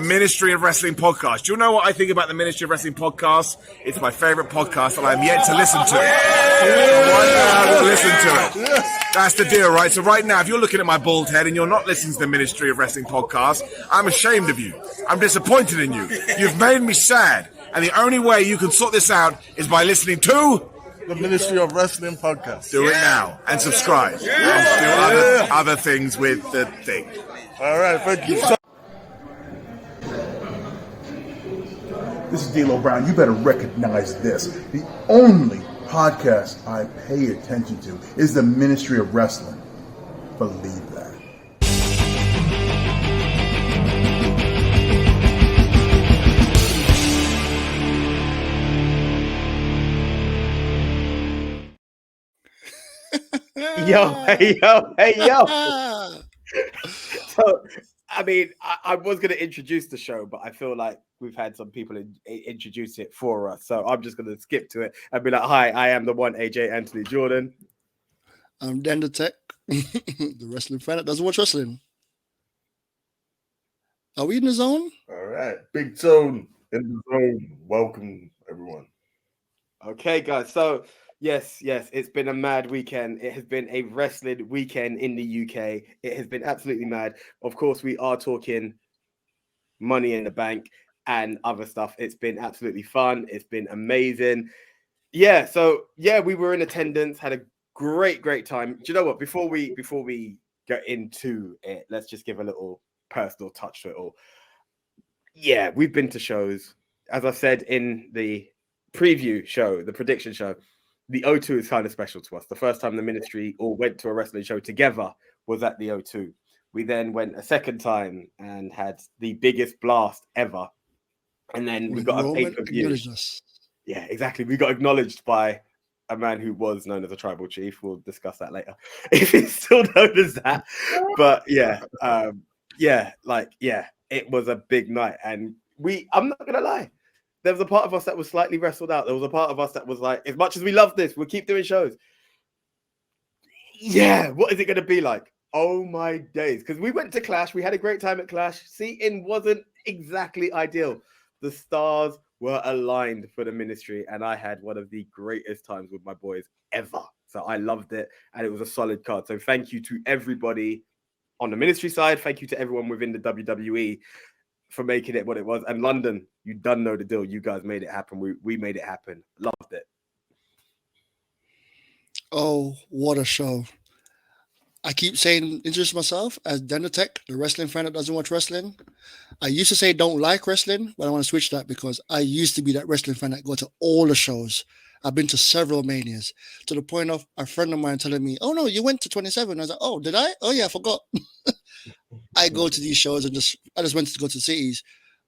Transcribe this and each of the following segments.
Ministry of Wrestling podcast. Do you know what I think about the Ministry of Wrestling podcast? It's my favorite podcast and I'm yet to listen to it. Right now, I will listen to it. That's the deal, right? So right now, if you're looking at my bald head and you're not listening to the Ministry of Wrestling podcast, I'm ashamed of you. I'm disappointed in you. You've made me sad. And the only way you can sort this out is by listening to the Ministry of Wrestling podcast. Do it now and subscribe. And do other things with the thing. All right, thank you. This is D'Lo Brown. You better recognize this. The only podcast I pay attention to is the Ministry of Wrestling. Believe that. Yo. So, I mean, I was going to introduce the show, but I feel like we've had some people introduce it for us. So I'm just going to skip to it and be like, hi, I am the one AJ Anthony Jordan. I'm Dan the Tech, the wrestling fan that doesn't watch wrestling. Are we in the zone? All right. Big Tone in the zone. Welcome, everyone. Okay, guys. So, yes, it's been a mad weekend. It has been a wrestling weekend in the UK. It has been absolutely mad. Of course, we are talking Money in the Bank and other stuff. It's been absolutely fun. It's been amazing. Yeah, so we were in attendance, had a great time. Do you know what? Before we get into it, let's just give a little personal touch to it all. Yeah, we've been to shows. As I said in the preview show, the prediction show, the O2 is kind of special to us. The first time the ministry all went to a wrestling show together was at the O2. We then went a second time and had the biggest blast ever. And then we got a pay-per-view. Yeah, exactly. We got acknowledged by a man who was known as a tribal chief. We'll discuss that later, if he's still known as that. But it was a big night. And I'm not going to lie, there was a part of us that was slightly wrestled out. There was a part of us that was like, as much as we love this, we'll keep doing shows. Yeah, what is it going to be like? Oh my days. Because we went to Clash. We had a great time at Clash. Seating wasn't exactly ideal. The stars were aligned for the ministry. And I had one of the greatest times with my boys ever. So I loved it. And it was a solid card. So thank you to everybody on the ministry side. Thank you to everyone within the WWE for making it what it was. And London, you done know the deal. You guys made it happen. We made it happen. Loved it. Oh, what a show. I keep saying, introduce myself as Denotech, the wrestling fan that doesn't watch wrestling. I used to say don't like wrestling, but I want to switch that because I used to be that wrestling fan that go to all the shows. I've been to several manias to the point of a friend of mine telling me, oh no, you went to 27. I was like, oh, did I? Oh yeah, I forgot. I go to these shows and I just went to go to cities.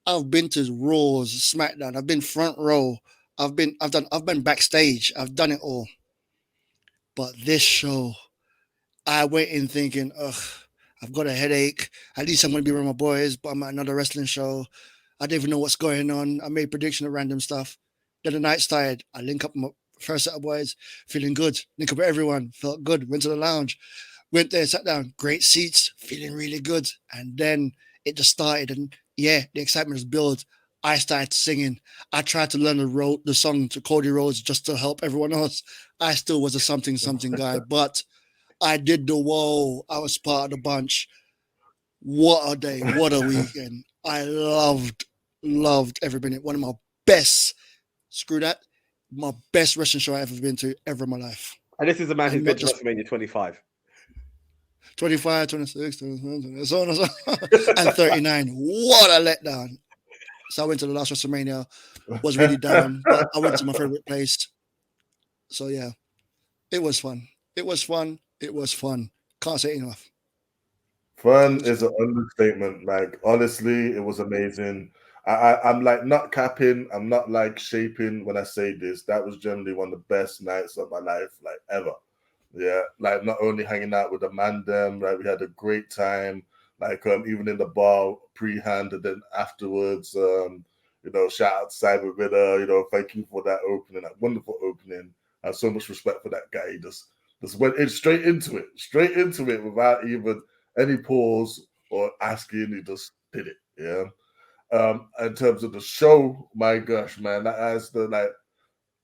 I've been to Raws, SmackDown. I've been front row. I've been backstage. I've done it all. But this show, I went in thinking, I've got a headache. At least I'm going to be around my boys, but I'm at another wrestling show. I don't even know what's going on. I made prediction of random stuff. Then the night started. I link up with my first set of boys, feeling good. Link up with everyone, felt good. Went to the lounge. Went there, sat down, great seats, feeling really good. And then it just started. And yeah, the excitement was built. I started singing. I tried to learn the song to Cody Rhodes just to help everyone else. I still was a something guy, but I did the whoa. I was part of the bunch. What a day. What a weekend. I loved every minute. One of my best, my best wrestling show I've ever been to ever in my life. And this is a man who's been to WrestleMania 25. 25, 26, 27, so on and so on. And 39. What a letdown. So I went to the last WrestleMania, was really down, but I went to my favorite place. So yeah, it was fun. Can't say enough. Fun is an understatement. Like, honestly, it was amazing. I'm like not capping. I'm not like shaping when I say this. That was generally one of the best nights of my life, like ever. Yeah, like not only hanging out with the man them, like we had a great time. Like even in the bar pre-hand and then afterwards, shout out to Simon Ritter. Thank you for that opening, that wonderful opening. I have so much respect for that guy. He just went in straight into it without even any pause or asking. He just did it. Yeah. In terms of the show, my gosh, man, that has the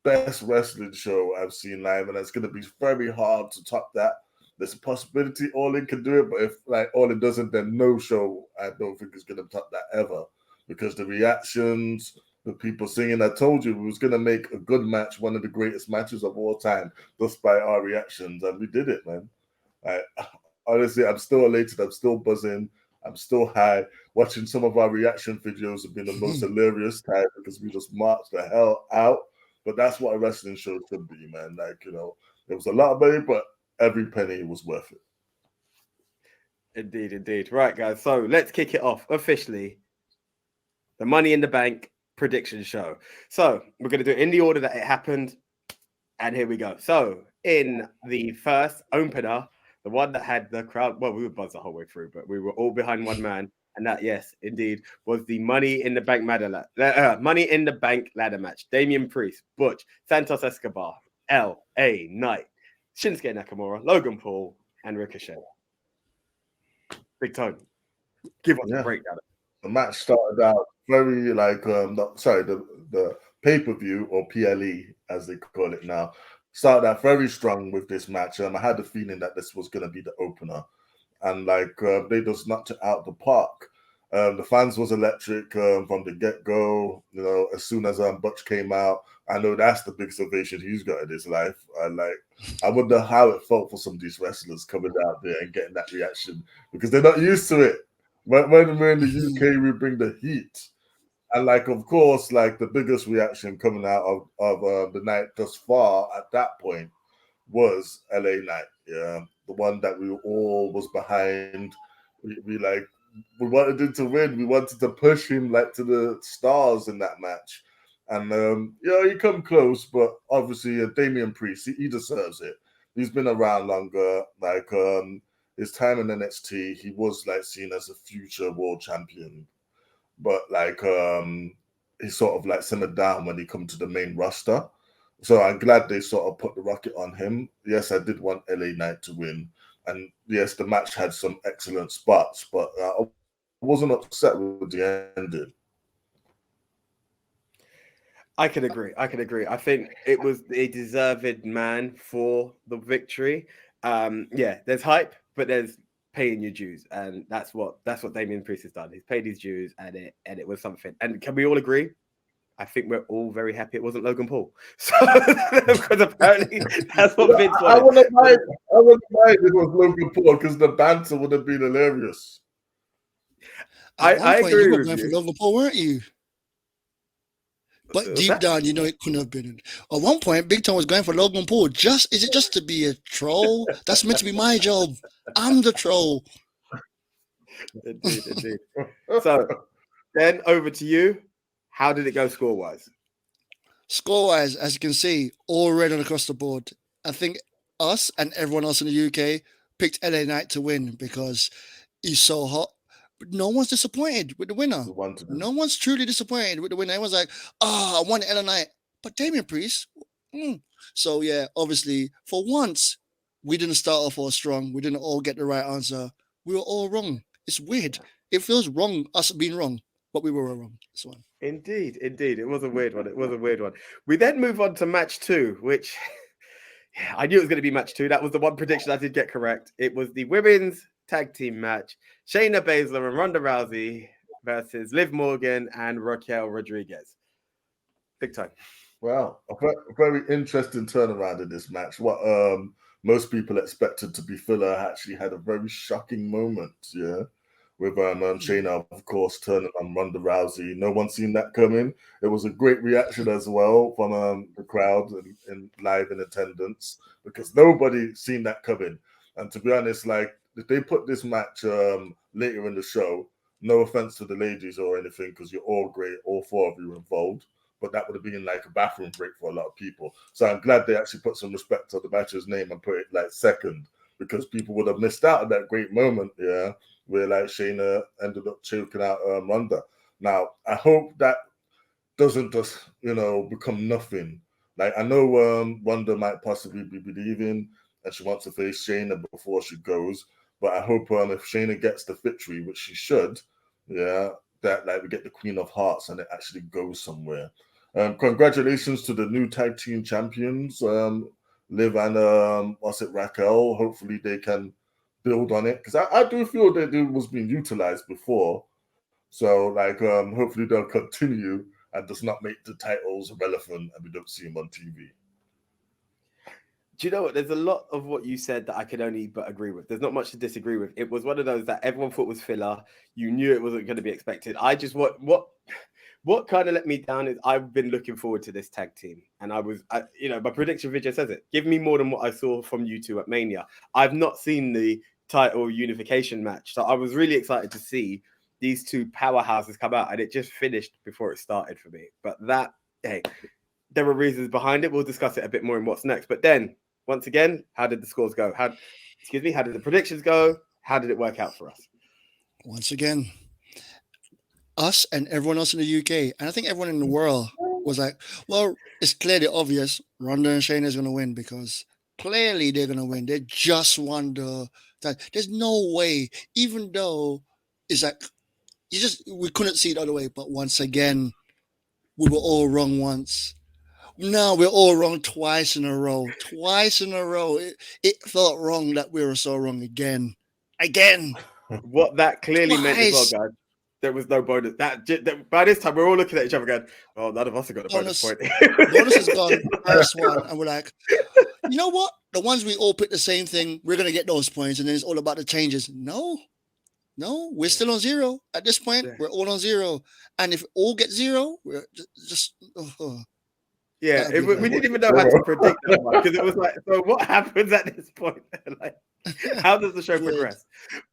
best wrestling show I've seen live, and it's going to be very hard to top that. There's a possibility All In can do it, but if All In doesn't, then no show I don't think is going to top that ever, because the reactions, the people singing. I told you we was going to make a good match one of the greatest matches of all time just by our reactions, and we did it, man. Honestly, I'm still elated. I'm still buzzing. I'm still high. Watching some of our reaction videos have been the most hilarious time because we just marched the hell out. But that's what a wrestling show should be, man. It was a lot of money, but every penny was worth it. Indeed, indeed. Right, guys. So let's kick it off officially. The Money in the Bank prediction show. So we're going to do it in the order that it happened. And here we go. So in the first opener, the one that had the crowd, well, we were buzzed the whole way through, but we were all behind one man. And that, yes, indeed, was the Money in the Bank Money in the Bank ladder match. Damian Priest, Butch, Santos Escobar, L.A. Knight, Shinsuke Nakamura, Logan Paul, and Ricochet. Big Tone, give us a breakdown. The match started out very the pay-per-view, or PLE as they call it now, started out very strong with this match. I had the feeling that this was going to be the opener, and they just knocked it out the park. The fans was electric from the get-go. As soon as Butch came out, I know that's the biggest ovation he's got in his life. I wonder how it felt for some of these wrestlers coming out there and getting that reaction, because they're not used to it. When we're in the UK, we bring the heat. And of course, the biggest reaction coming out of the night thus far at that point was LA Knight. Yeah, the one that we all was behind. We wanted him to win. We wanted to push him to the stars in that match. And he come close, but obviously Damian Priest, he deserves it. He's been around longer. His time in NXT, he was seen as a future world champion. But he sort of simmered down when he come to the main roster. So I'm glad they sort of put the rocket on him. Yes, I did want LA Knight to win. And yes, the match had some excellent spots, but I wasn't upset with the ending. I can agree. I think it was a deserved man for the victory. There's hype, but there's paying your dues, and that's what Damian Priest has done. He's paid his dues, and it was something. And can we all agree? I think we're all very happy it wasn't Logan Paul. So because apparently that's what Vince wanted. I wouldn't mind if it was Logan Paul, because the banter would have been hilarious. I agree you were with going you. for Logan Paul, weren't you? But deep down, it couldn't have been. At one point, Big Tom was going for Logan Paul. Is it just to be a troll? That's meant to be my job. I'm the troll. Indeed. So then over to you. How did it go score-wise? Score-wise, as you can see, all red on across the board. I think us and everyone else in the UK picked LA Knight to win because he's so hot. But no one's disappointed with the winner. No one's truly disappointed with the winner. Everyone's like, I won LA Knight. But Damian Priest. So, yeah, obviously, for once, we didn't start off all strong. We didn't all get the right answer. We were all wrong. It's weird. It feels wrong, us being wrong. But we were wrong. This one. Indeed. It was a weird one. We then move on to match 2, which I knew it was going to be match 2. That was the one prediction I did get correct. It was the women's tag team match. Shayna Baszler and Ronda Rousey versus Liv Morgan and Raquel Rodriguez. Big time. Well, a very interesting turnaround in this match. What most people expected to be filler actually had a very shocking moment. Yeah. With Shayna, of course, turning on Ronda Rousey. No one seen that coming. It was a great reaction as well from the crowd and live in attendance, because nobody seen that coming. And to be honest, if they put this match later in the show, no offense to the ladies or anything, because you're all great, all 4 of you involved, but that would have been a bathroom break for a lot of people. So I'm glad they actually put some respect on the match's name and put it second, because people would have missed out on that great moment, yeah, where Shayna ended up choking out Ronda. Now, I hope that doesn't just, become nothing. I know Ronda might possibly be leaving and she wants to face Shayna before she goes, but I hope if Shayna gets the victory, which she should, yeah, that like we get the Queen of Hearts and it actually goes somewhere. Congratulations to the new tag team champions, Liv and Raquel. Hopefully they can build on it, because I do feel that it was being utilized before. So like hopefully they'll continue and does not make the titles relevant and we don't see them on TV. Do you know what? There's a lot of what you said that I can only but agree with. There's not much to disagree with. It was one of those that everyone thought was filler. You knew it wasn't going to be expected. I just what kind of let me down is I've been looking forward to this tag team, and my prediction video says it. Give me more than what I saw from you two at Mania. I've not seen the title unification match, so I was really excited to see these two powerhouses come out, and it just finished before it started for me. But hey, there were reasons behind it. We'll discuss it a bit more in what's next. But then, once again, how did the scores go? How did the predictions go? How did it work out for us? Once again, us and everyone else in the UK, and I think everyone in the world was like, well, it's clearly obvious Ronda and Shayna is going to win, because clearly they're going to win. They just won there's no way, even though it's like, we couldn't see it the other way. But once again, we were all wrong once. No, we're all wrong twice in a row. It felt wrong that we were so wrong again. What that clearly meant as well, guys, there was no bonus. That by this time we're all looking at each other going, "Oh, none of us have got a bonus point." Bonus is gone. First one, and we're like, you know what? The ones we all pick the same thing, we're gonna get those points, and then it's all about the changes. No, we're still on zero at this point. Yeah. We're all on zero, and if all get zero, we're just. Yeah, we didn't even know how to predict that one, because it was like, so what happens at this point? Like, how does the show progress?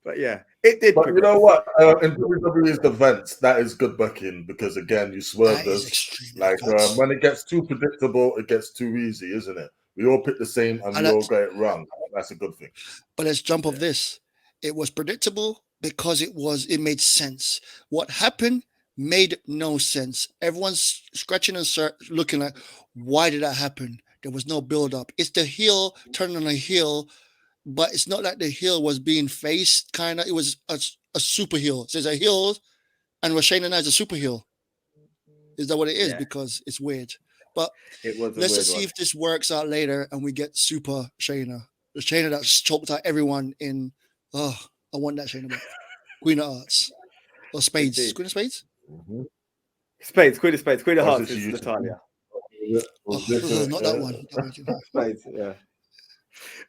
But yeah, it did. But progress. You know what? In WWE's defense, that is good booking, because again, you swerved us. Like when it gets too predictable, it gets too easy, isn't it? We all pick the same and we all get it wrong. That's a good thing. But let's jump off this. It was predictable because it made sense. What happened made no sense. Everyone's scratching and looking like, why did that happen? There was no build up. It's the heel turning on a heel, but it's not like the heel was being faced. Kind of, it was a super heel. So it's a heel, and Shayna and I is a super heel. Is that what it is? Yeah. Because it's weird. But let's just see if this works out later, and we get super Shayna, the Shayna that choked out everyone in. Oh, I want that Shayna back. Queen of Hearts or Spades. Indeed. Queen of Spades. Mm-hmm. Spades, Queen of Spades, Queen of Hearts is Natalia. Not that one. Spades, yeah.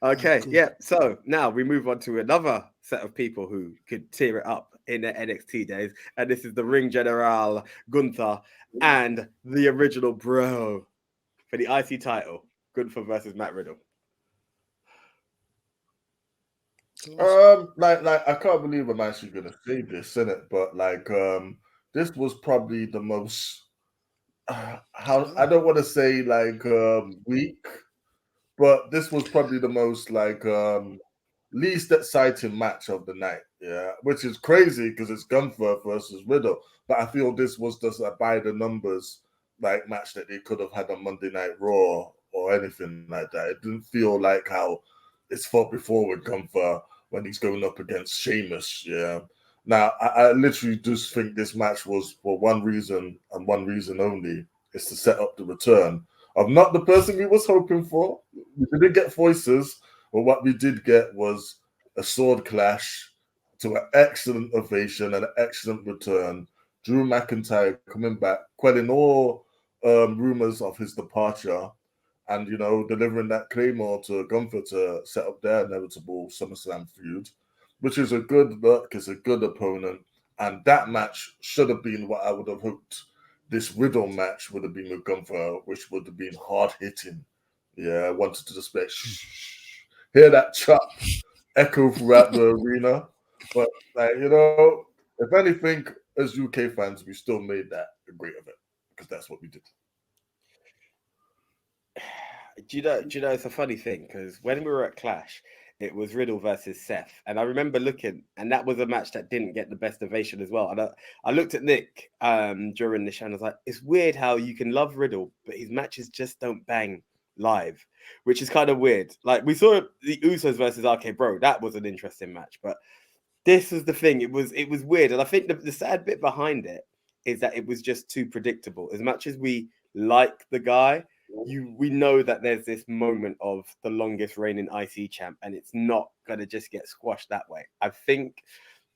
Okay, cool. Yeah. So now we move on to another set of people who could tear it up in their NXT days, and this is the Ring General Gunther and the original Bro for the IC title. Gunther versus Matt Riddle. I can't believe I'm actually gonna say this, innit? But this was probably the most I don't want to say weak, but this was probably the most least exciting match of the night. Yeah, which is crazy because it's Gunther versus Riddle, but I feel this was just a by the numbers match that they could have had on Monday Night Raw or anything like that. It didn't feel like how it's fought before with Gunther when he's going up against Sheamus. Yeah. Now, I literally just think this match was for one reason and one reason only, is to set up the return of not the person we was hoping for. We didn't get voices, but what we did get was a sword clash to an excellent ovation and an excellent return. Drew McIntyre coming back, quelling all rumors of his departure, and, delivering that Claymore to Gunther to set up their inevitable SummerSlam feud, which is a good look, it's a good opponent. And that match should have been what I would have hoped this Riddle match would have been with Gunther, which would have been hard-hitting. Yeah, I wanted to just hear that chop echo throughout the arena. But, if anything, as UK fans, we still made that a great event, because that's what we did. Do you know, it's a funny thing, because when we were at Clash, it was Riddle versus Seth. And I remember looking, and that was a match that didn't get the best ovation as well. And I looked at Nick during the show, and I was like, it's weird how you can love Riddle, but his matches just don't bang live, which is kind of weird. Like, we saw the Usos versus RK Bro. That was an interesting match. But this was the thing. It was weird, and I think the sad bit behind it is that it was just too predictable. As much as we like the guy, we know that there's this moment of the longest reigning IC champ, and it's not gonna just get squashed that way. I think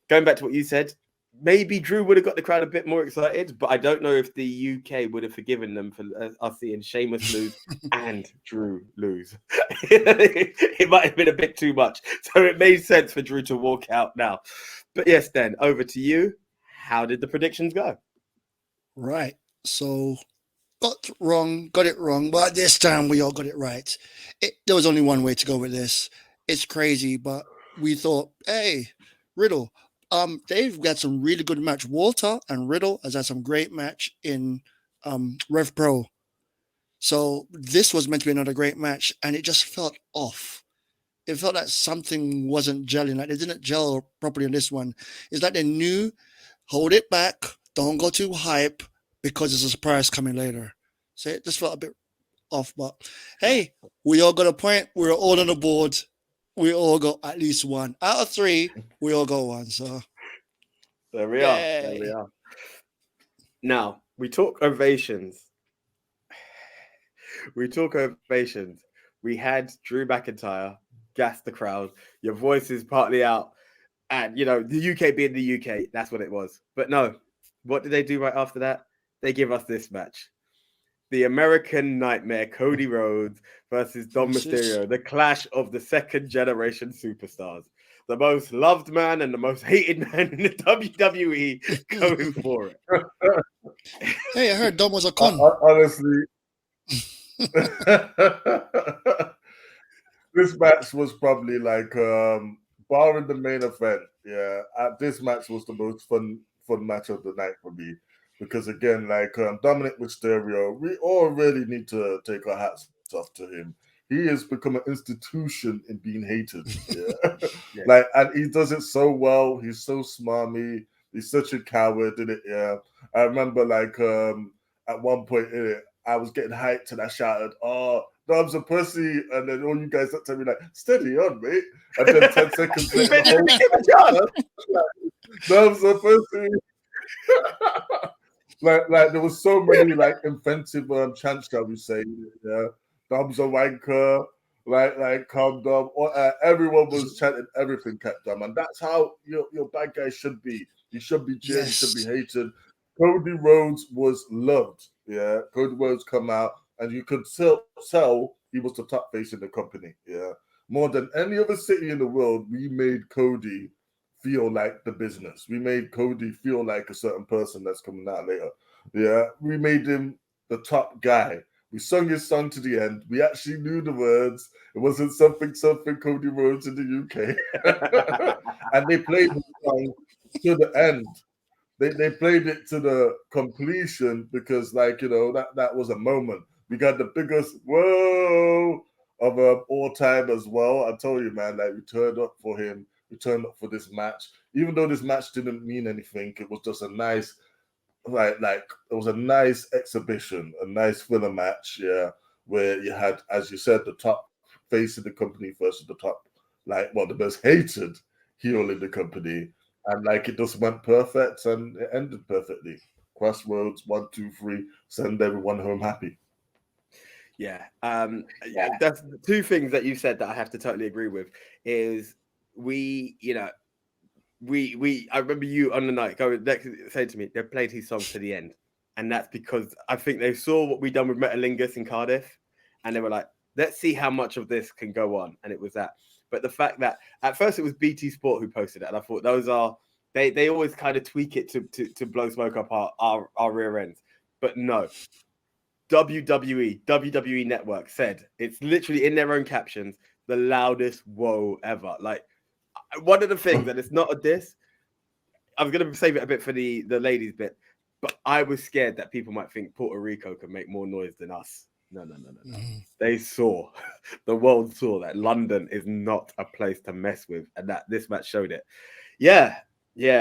going back to what you said, maybe Drew would have got the crowd a bit more excited, but I don't know if the UK would have forgiven them for us seeing Sheamus lose and Drew lose. It might have been a bit too much. So it made sense for Drew to walk out now. But yes, then over to you. How did the predictions go? Right. So got it wrong, but this time we all got it right. There was only one way to go with this. It's crazy, but we thought, hey, Riddle. They've got some really good match. Walter and Riddle has had some great match in Rev Pro. So this was meant to be another great match, and it just felt off. It felt like something wasn't gelling. Like they didn't gel properly on this one. It's like they knew, hold it back, don't go too hype, because there's a surprise coming later. So it just felt a bit off. But hey, we all got a point. We're all on the board. We all got at least one. Out of 3, we all got one. So there we are. There we are. Now, we talk ovations. We had Drew McIntyre gas the crowd. Your voice is partly out. And, the UK being the UK, that's what it was. But no, what did they do right after that? They give us this match. The American Nightmare, Cody Rhodes versus Dom Mysterio, the clash of the second generation superstars. The most loved man and the most hated man in the WWE going for it. Hey, I heard Dom was a con. Honestly, this match was probably like, barring the main event, this match was the most fun match of the night for me. Because again, like Dominic Mysterio, we all really need to take our hats off to him. He has become an institution in being hated. Yeah. And he does it so well. He's so smarmy. He's such a coward in it. Yeah. I remember at one point in it, I was getting hyped and I shouted, "Oh, Dom's a pussy," and then all you guys looked at me like, "Steady on, mate." And then 10 seconds later, Dom's a pussy. Like there was so many inventive chants, shall we say? Yeah, Dom's a wanker. Like calm Dom. Everyone was chanting everything, Cat Dom, and that's how your bad guy should be. He should be cheered. Yes. He should be hated. Cody Rhodes was loved. Yeah, Cody Rhodes come out, and you could tell he was the top face in the company. Yeah, more than any other city in the world, we made Cody feel like the business. We made Cody feel like a certain person that's coming out later. Yeah, we made him the top guy. We sung his song to the end. We actually knew the words. It wasn't something Cody Rhodes in the UK. And they played the song to the end. They played it to the completion because, that was a moment. We got the biggest whoa of all time as well. I told you, man, we turned up for him. We turned up for this match, even though this match didn't mean anything. It was just a nice, it was a nice exhibition, a nice filler match, yeah, where you had, as you said, the top face of the company versus the top, the most hated heel in the company, and it just went perfect and it ended perfectly. Crossroads, 1, 2, 3, send everyone home happy. Yeah, that's the 2 things that you said that I have to totally agree with. Is I remember you on the night saying to me, they played his song to the end. And that's because I think they saw what we done with Metalingus in Cardiff. And they were like, let's see how much of this can go on. And it was that. But the fact that at first it was BT Sport who posted it. And I thought they always kind of tweak it to blow smoke up our rear ends. But no. WWE Network said, it's literally in their own captions, the loudest whoa ever. One of the things that it's not a diss, I'm going to save it a bit for the ladies bit, but I was scared that people might think Puerto Rico could make more noise than us. No. They saw, the world saw that London is not a place to mess with, and that this match showed it. Yeah. We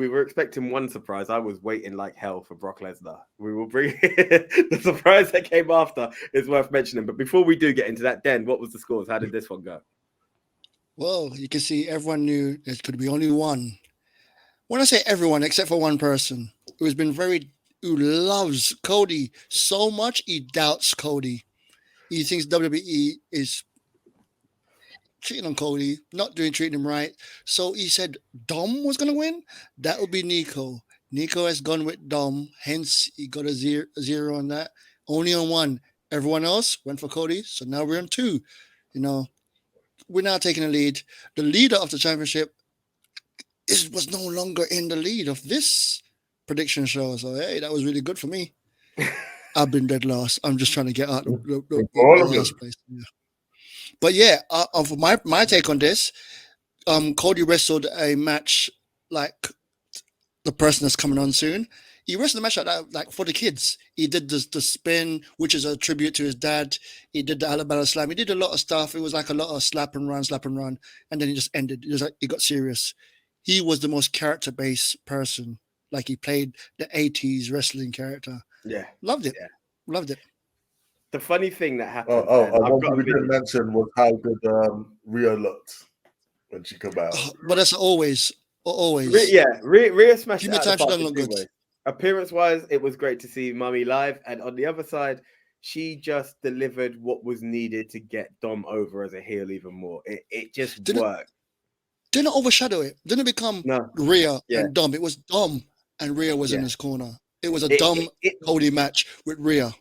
were expecting one surprise. I was waiting like hell for Brock Lesnar. We will bring the surprise that came after is worth mentioning. But before we do get into that, Den, what was the scores? How did this one go? Well, you can see everyone knew there could be only one. When I say everyone, except for one person, who loves Cody so much, he doubts Cody. He thinks WWE is cheating on Cody, not treating him right. So he said Dom was going to win. That would be Nico. Nico has gone with Dom, hence he got a zero on that. Only on one. Everyone else went for Cody. So now we're on two. You know, we're now taking the lead. The leader of the championship was no longer in the lead of this prediction show. So hey, that was really good for me. I've been dead lost. I'm just trying to get out of the last place. Yeah. But yeah, for my take on this, Cody wrestled a match like the person that's coming on soon. He wrestled a match like that, like for the kids. He did the spin, which is a tribute to his dad. He did the Alabama Slam. He did a lot of stuff. It was like a lot of slap and run, and then he just ended. It was like he got serious. He was the most character-based person. Like he played the 80s wrestling character. Yeah. Loved it. Yeah. Loved it. The funny thing that happened. One thing we didn't mention was how good Rhea looked when she came out. But that's always. Rhea smashed Give it me out time, of the she park doesn't in look two good. ways. Appearance-wise, it was great to see Mummy live, and on the other side, she just delivered what was needed to get Dom over as a heel even more. It just worked. Didn't overshadow it. Didn't become Rhea and Dom. It was Dom and Rhea was in his corner. It was a Dom Cody match with Rhea.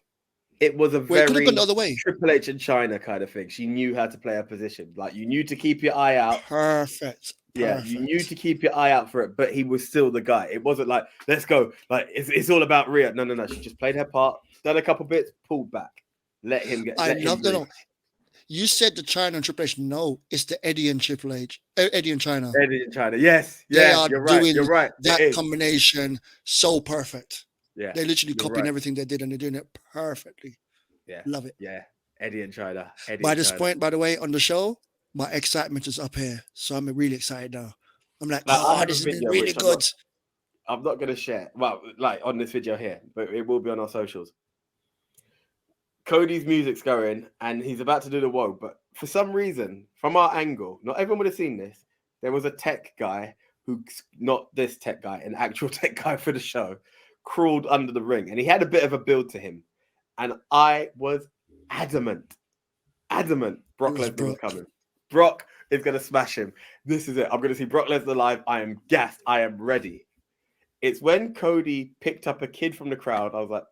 It was a very could have gone the other way. Triple H and China kind of thing. She knew how to play her position. Like you knew to keep your eye out. Perfect. Yeah, you knew to keep your eye out for it, but he was still the guy. It wasn't like, let's go. Like it's all about Rhea. No. She just played her part, done a couple bits, pulled back. Let him get. No. You said the China and Triple H. No, it's the Eddie and Triple H. Eddie and China. Eddie and China. Yes. They are you're right. doing You're right. That combination so perfect. Yeah. They're literally copying everything they did and they're doing it perfectly. Yeah. Love it. Yeah. Eddie and China. By this point, by the way, on the show, my excitement is up here. So I'm really excited now. I'm like, this is really good. I'm not going to share. Well, like on this video here, but it will be on our socials. Cody's music's going and he's about to do the whoa, but for some reason, from our angle, not everyone would have seen this. There was a tech guy not this tech guy, an actual tech guy for the show, crawled under the ring and he had a bit of a build to him. And I was adamant Brock Lesnar was coming. Brock is going to smash him. This is it. I'm going to see Brock Lesnar live. I am gassed. I am ready. It's when Cody picked up a kid from the crowd. I was like,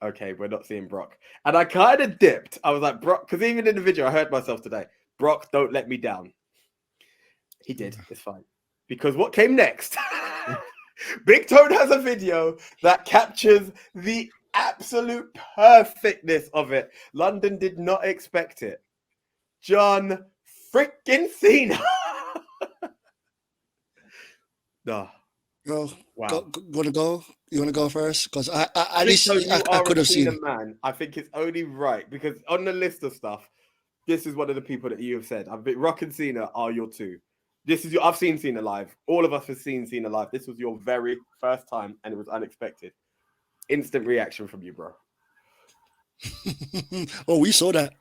okay, we're not seeing Brock. And I kind of dipped. I was like, Brock, because even in the video, I heard myself today, Brock, don't let me down. He did. It's fine. Because what came next? Big Toad has a video that captures the absolute perfectness of it. London did not expect it. John freaking Cena. No. Bro, wow. Want to go? You want to go first? Because at least I could have seen a man. I think it's only right because on the list of stuff, this is one of the people that you have said. Rock and Cena are your two. I've seen Cena live. All of us have seen Cena live. This was your very first time, and it was unexpected. Instant reaction from you, bro. Oh, we saw that.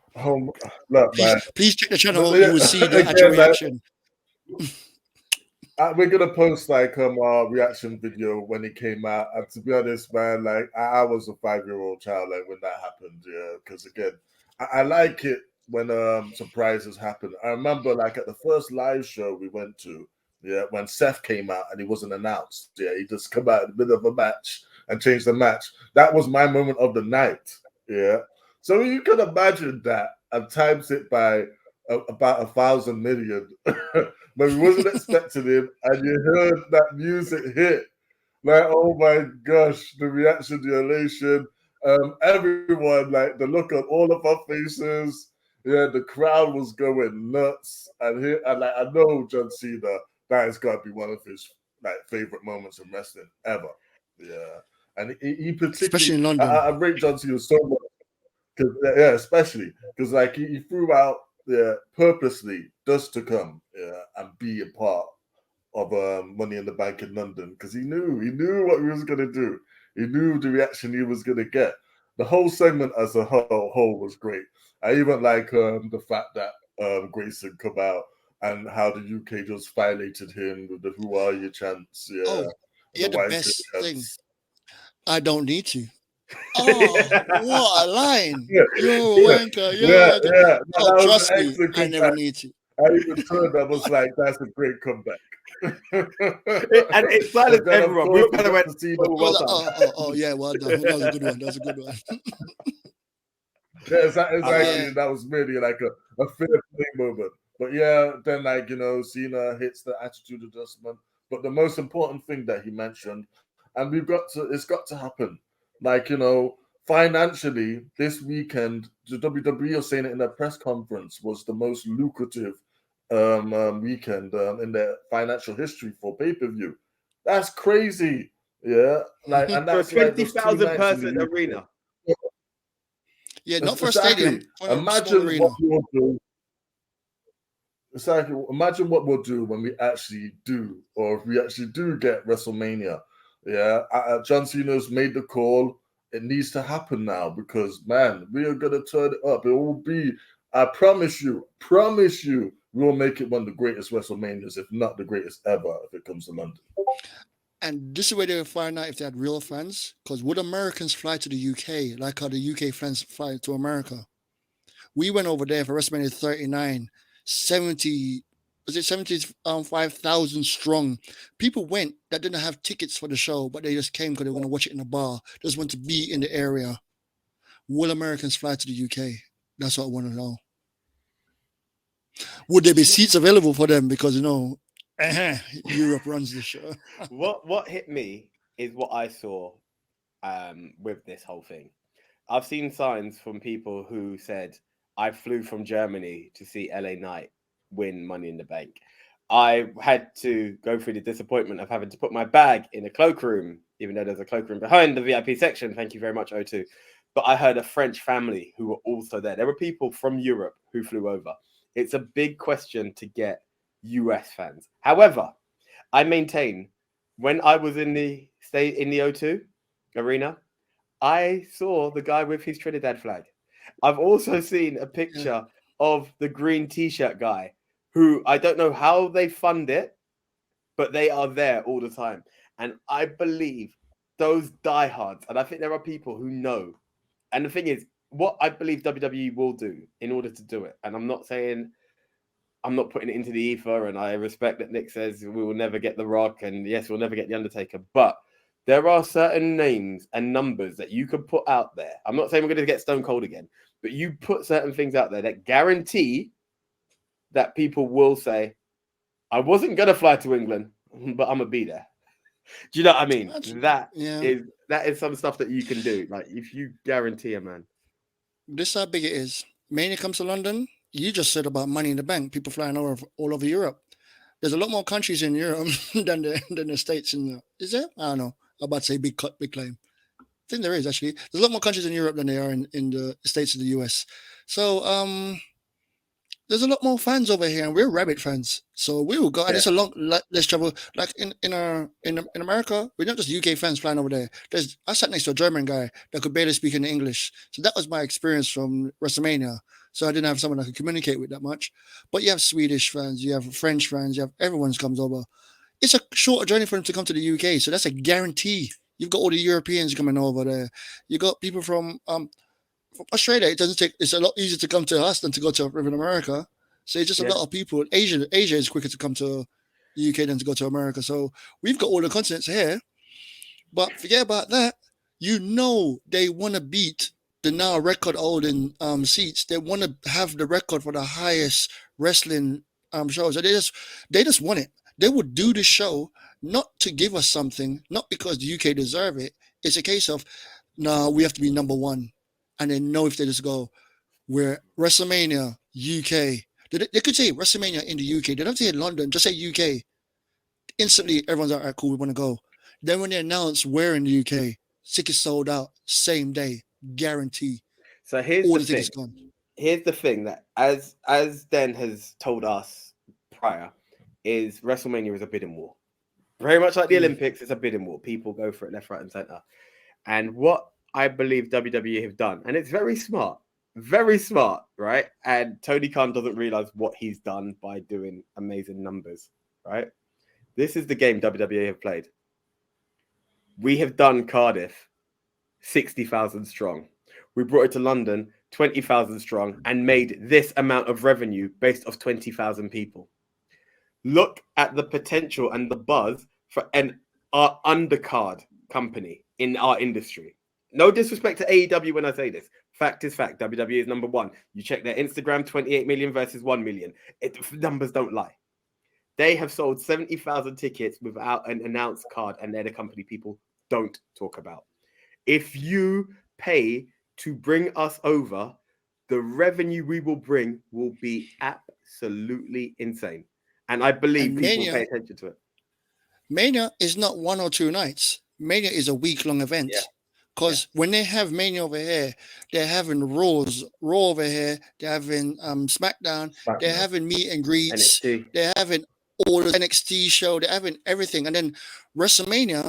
Look, please check the channel. You will see the actual reaction. We're gonna post like our reaction video when it came out. And to be honest, man, like I was a 5-year-old child like when that happened. Yeah, because again, I like it when surprises happen. I remember like at the first live show we went to, yeah, when Seth came out and he wasn't announced. Yeah, he just come out in the middle of a match and changed the match. That was my moment of the night. Yeah, so you can imagine that and times it by about 1,000 million. But we wasn't expecting him, and you heard that music hit. Like, oh my gosh, the reaction, the elation, everyone, like the look on all of our faces. Yeah, the crowd was going nuts. And like I know John Cena, that has got to be one of his like favorite moments in wrestling ever. Yeah, and he particularly, especially in London. I rate John Cena so much. Especially because like he threw out purposely just to come and be a part of Money in the Bank in London because he knew what he was going to do. He knew the reaction he was going to get. The whole segment as a whole was great. I even like the fact that Grayson come out and how the UK just violated him with the "Who are you" chants, Oh, yeah, the white best thing. chants. I don't need to. Oh, what a line! Yeah, You're a yeah, wanker. You're yeah, a wanker. yeah. No, Oh, that was trust an me, excellent I never comeback. need to. I even turned. I was like, "That's a great comeback." And it silenced Then, of everyone. We course, all kind of got went, to see "Oh, the I was well like, done." oh, yeah, well done. That was a good one. That was a good one. Yeah, exactly. Yeah. That was really like a fair play moment. But yeah, then like Cena hits the attitude adjustment. But the most important thing that he mentioned, and it's got to happen. Like, financially, this weekend, the WWE are saying it in their press conference, was the most lucrative weekend in their financial history for pay-per-view. That's crazy. Yeah. Like, and For a that's like just 2 20,000 nights in person the arena. UK. Yeah, not for a Exactly. stadium, for a small arena. Imagine what we'll do when we actually do, or if we actually do get WrestleMania. Yeah, John Cena's made the call. It needs to happen now because, man, we are gonna turn it up. It will be. I promise you, we will make it one of the greatest WrestleManias, if not the greatest ever, if it comes to London. And this is where they will find out if they had real fans. Because would Americans fly to the UK like how the UK fans fly to America? We went over there for WrestleMania 39, 70, was it 75,000 strong? People went that didn't have tickets for the show, but they just came because they were going to watch it in a bar. Just want to be in the area. Will Americans fly to the UK? That's what I want to know. Would there be seats available for them? Because Europe runs the show. What hit me is what I saw with this whole thing. I've seen signs from people who said, I flew from Germany to see LA Knight win Money in the Bank. I had to go through the disappointment of having to put my bag in a cloakroom, even though there's a cloakroom behind the VIP section. Thank you very much, O2. But I heard a French family who were also there. There were people from Europe who flew over. It's a big question to get US fans. However, I maintain when I was in the O2 arena, I saw the guy with his Trinidad flag. I've also seen a picture of the green t-shirt guy who I don't know how they fund it, but they are there all the time. And I believe those diehards, and I think there are people who know. And the thing is, what I believe WWE will do in order to do it, and I'm not putting it into the ether, and I respect that Nick says we will never get The Rock, and yes, we'll never get The Undertaker, but there are certain names and numbers that you could put out there. I'm not saying we're going to get Stone Cold again, but you put certain things out there that guarantee that people will say, I wasn't going to fly to England, but I'm going to be there. Do you know what I mean? That is some stuff that you can do. Like if you guarantee a man. This is how big it is. Mania comes to London. You just said about Money in the Bank. People flying all over Europe. There's a lot more countries in Europe than the States. Is there? I don't know. I'm about to say big claim. I think there is actually. There's a lot more countries in Europe than there are in the States of the US. So there's a lot more fans over here, and we're rabbit fans. So we will go, and it's a long less travel. Like in America, we're not just UK fans flying over there. I sat next to a German guy that could barely speak in English. So that was my experience from WrestleMania. So I didn't have someone I could communicate with that much. But you have Swedish fans, you have French fans, you have everyone comes over. It's a shorter journey for them to come to the UK, so that's a guarantee. You've got all the Europeans coming over there. You got people from Australia. It's a lot easier to come to us than to go to America. So it's just a lot of people. Asia is quicker to come to the UK than to go to America. So we've got all the continents here. But forget about that. They want to beat the now record holding seats. They want to have the record for the highest wrestling shows. So they just want it. They would do the show not to give us something, not because the UK deserve it. It's a case of, no, we have to be number one. And they know if they just go, we're WrestleMania, UK. They could say WrestleMania in the UK. They don't say London, just say UK. Instantly, everyone's like, all right, cool, we want to go. Then when they announce we're in the UK, tickets sold out, same day, guarantee. So here's all the tickets thing. Gone. Here's the thing that as Den has told us prior, is WrestleMania is a bidding war. Very much like the Olympics, it's a bidding war. People go for it left, right, and center. And what I believe WWE have done, and it's very smart, very smart, right? And Tony Khan doesn't realize what he's done by doing amazing numbers, right? This is the game WWE have played. We have done Cardiff 60,000 strong. We brought it to London 20,000 strong and made this amount of revenue based off 20,000 people. Look at the potential and the buzz for our undercard company in our industry. No disrespect to AEW when I say this. Fact is fact. WWE is number one. You check their Instagram, 28 million versus 1 million. Numbers don't lie. They have sold 70,000 tickets without an announced card, and they're the company people don't talk about. If you pay to bring us over, the revenue we will bring will be absolutely insane. And I believe people pay attention to it. Mania is not 1 or 2 nights. Mania is a week-long event. Because when they have Mania over here, they're having Raw over here, they're having SmackDown, they're having meet and greets, NXT. they're having all the NXT show, they're having everything. And then WrestleMania,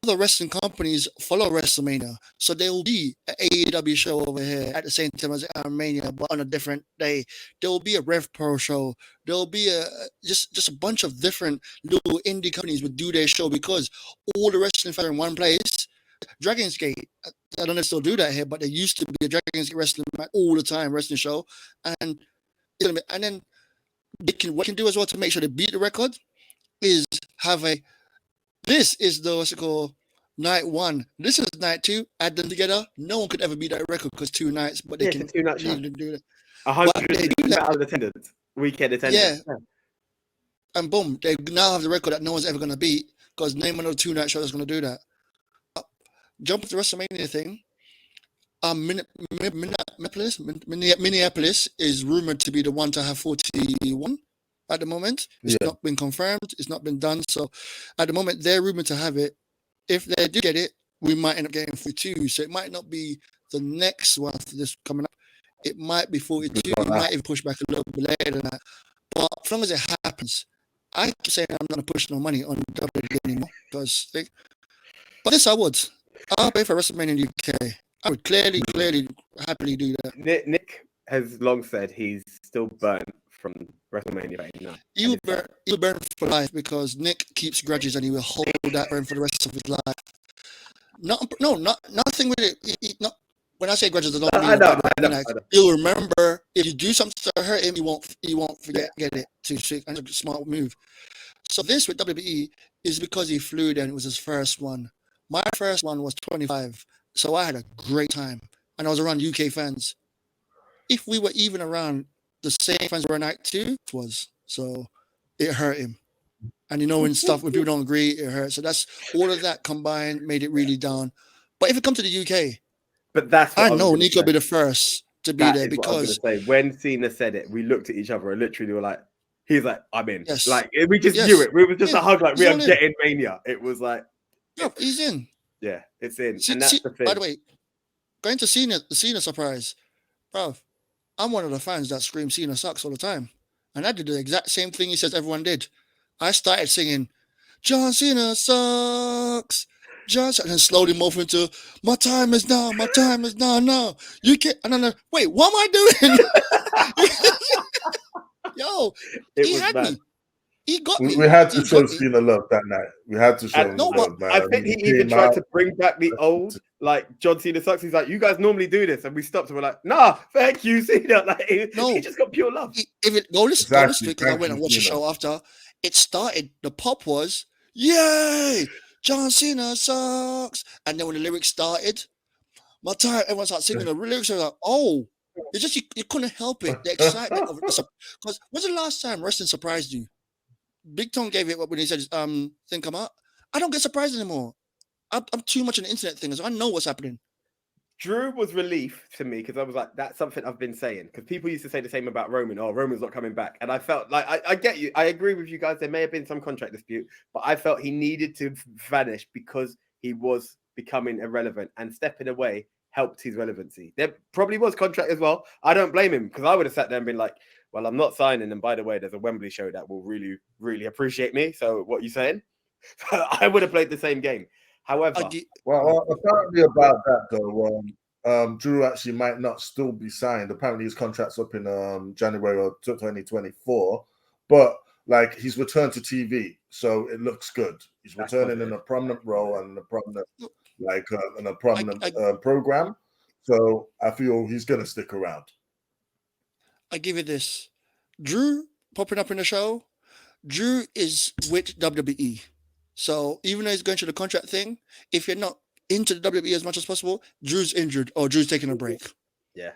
other wrestling companies follow WrestleMania. So there will be an AEW show over here at the same time as Mania, but on a different day. There will be a Rev Pro show. There will be just a bunch of different little indie companies would do their show because all the wrestling fans are in one place. Dragon's Gate, I don't know if they still do that here, but there used to be a Dragon's Gate wrestling all the time wrestling show. And then what they can do as well to make sure they beat the record is have this is the what's it called night 1. This is night 2. Add them together. No one could ever beat that record because 2 nights, but they can it's a 2-night show. do that. 100,000 attendance, weekend attendance. Yeah. And boom, they now have the record that no one's ever going to beat because name another 2-night show that's going to do that. Jump to the WrestleMania thing. Minneapolis is rumored to be the one to have 41 at the moment. It's not been confirmed. It's not been done. So at the moment, they're rumored to have it. If they do get it, we might end up getting 42. So it might not be the next one for this coming up. It might be 42. It might even push back a little bit later than that. But as long as it happens, I keep saying I'm not going to push no money on WWE anymore. But this I would. I'll pay for WrestleMania in the UK. I would clearly, happily do that. Nick has long said he's still burnt from WrestleMania right now. He'll burn for life because Nick keeps grudges and he will hold that burn for the rest of his life. Nothing with it. When I say grudges, I know. He'll remember if you do something to hurt him, he won't forget get it too strict. And it's a smart move. So this with WWE is because he flew there and it was his first one. My first one was 25, so I had a great time, and I was around UK fans. If we were even around the same fans were night 2, so it hurt him. And when people don't agree, it hurts. So that's all of that combined made it really down. But if it comes to the UK, but that's what I know Nico will be the first to be there because when Cena said it, we looked at each other and literally were like, he's like, I'm in. Yes. Like we just knew it. We were just a hug, like we are getting Mania. It was like. Yeah, he's in. Yeah, it's in. And that's the thing. By the way, going to the Cena surprise, bro, I'm one of the fans that scream Cena sucks all the time. And I did the exact same thing he says everyone did. I started singing, John Cena sucks. And then slowly move into, my time is now. No. You can't. And then, wait, what am I doing? Yo, he had me. He got me. We had to show Cena love that night. We had to show him love, man. I think he even tried to bring back the old, like John Cena sucks. He's like, you guys normally do this, and we stopped and we're like, nah, thank you, Cena. Like, he just got pure love. Go listen, because I went and watched the show after. It started. The pop was, yay, John Cena sucks, and then when the lyrics started, my time, everyone started singing the lyrics. I was like, oh. It's just you couldn't help it. The excitement of it. Because when's the last time wrestling surprised you? Big Tom gave it up when he said, thing come out. I don't get surprised anymore. I'm too much on the internet thing, so I know what's happening. Drew was relief to me because I was like, that's something I've been saying. Because people used to say the same about Roman. Oh, Roman's not coming back. And I felt like, I get you. I agree with you guys. There may have been some contract dispute, but I felt he needed to vanish because he was becoming irrelevant, and stepping away helped his relevancy. There probably was contract as well. I don't blame him because I would have sat there and been like, well, I'm not signing. And by the way, there's a Wembley show that will really, really appreciate me. So what are you saying? I would have played the same game. However, well, apparently about that though, Drew actually might not still be signed. Apparently, his contract's up in January of 2024, but like he's returned to TV, so it looks good. He's returning in a prominent role and a prominent, in a prominent program. So I feel he's gonna stick around. I give you this. Drew popping up in the show. Drew is with WWE. So even though he's going through the contract thing, if you're not into the WWE as much as possible, Drew's injured or Drew's taking a break. Yeah.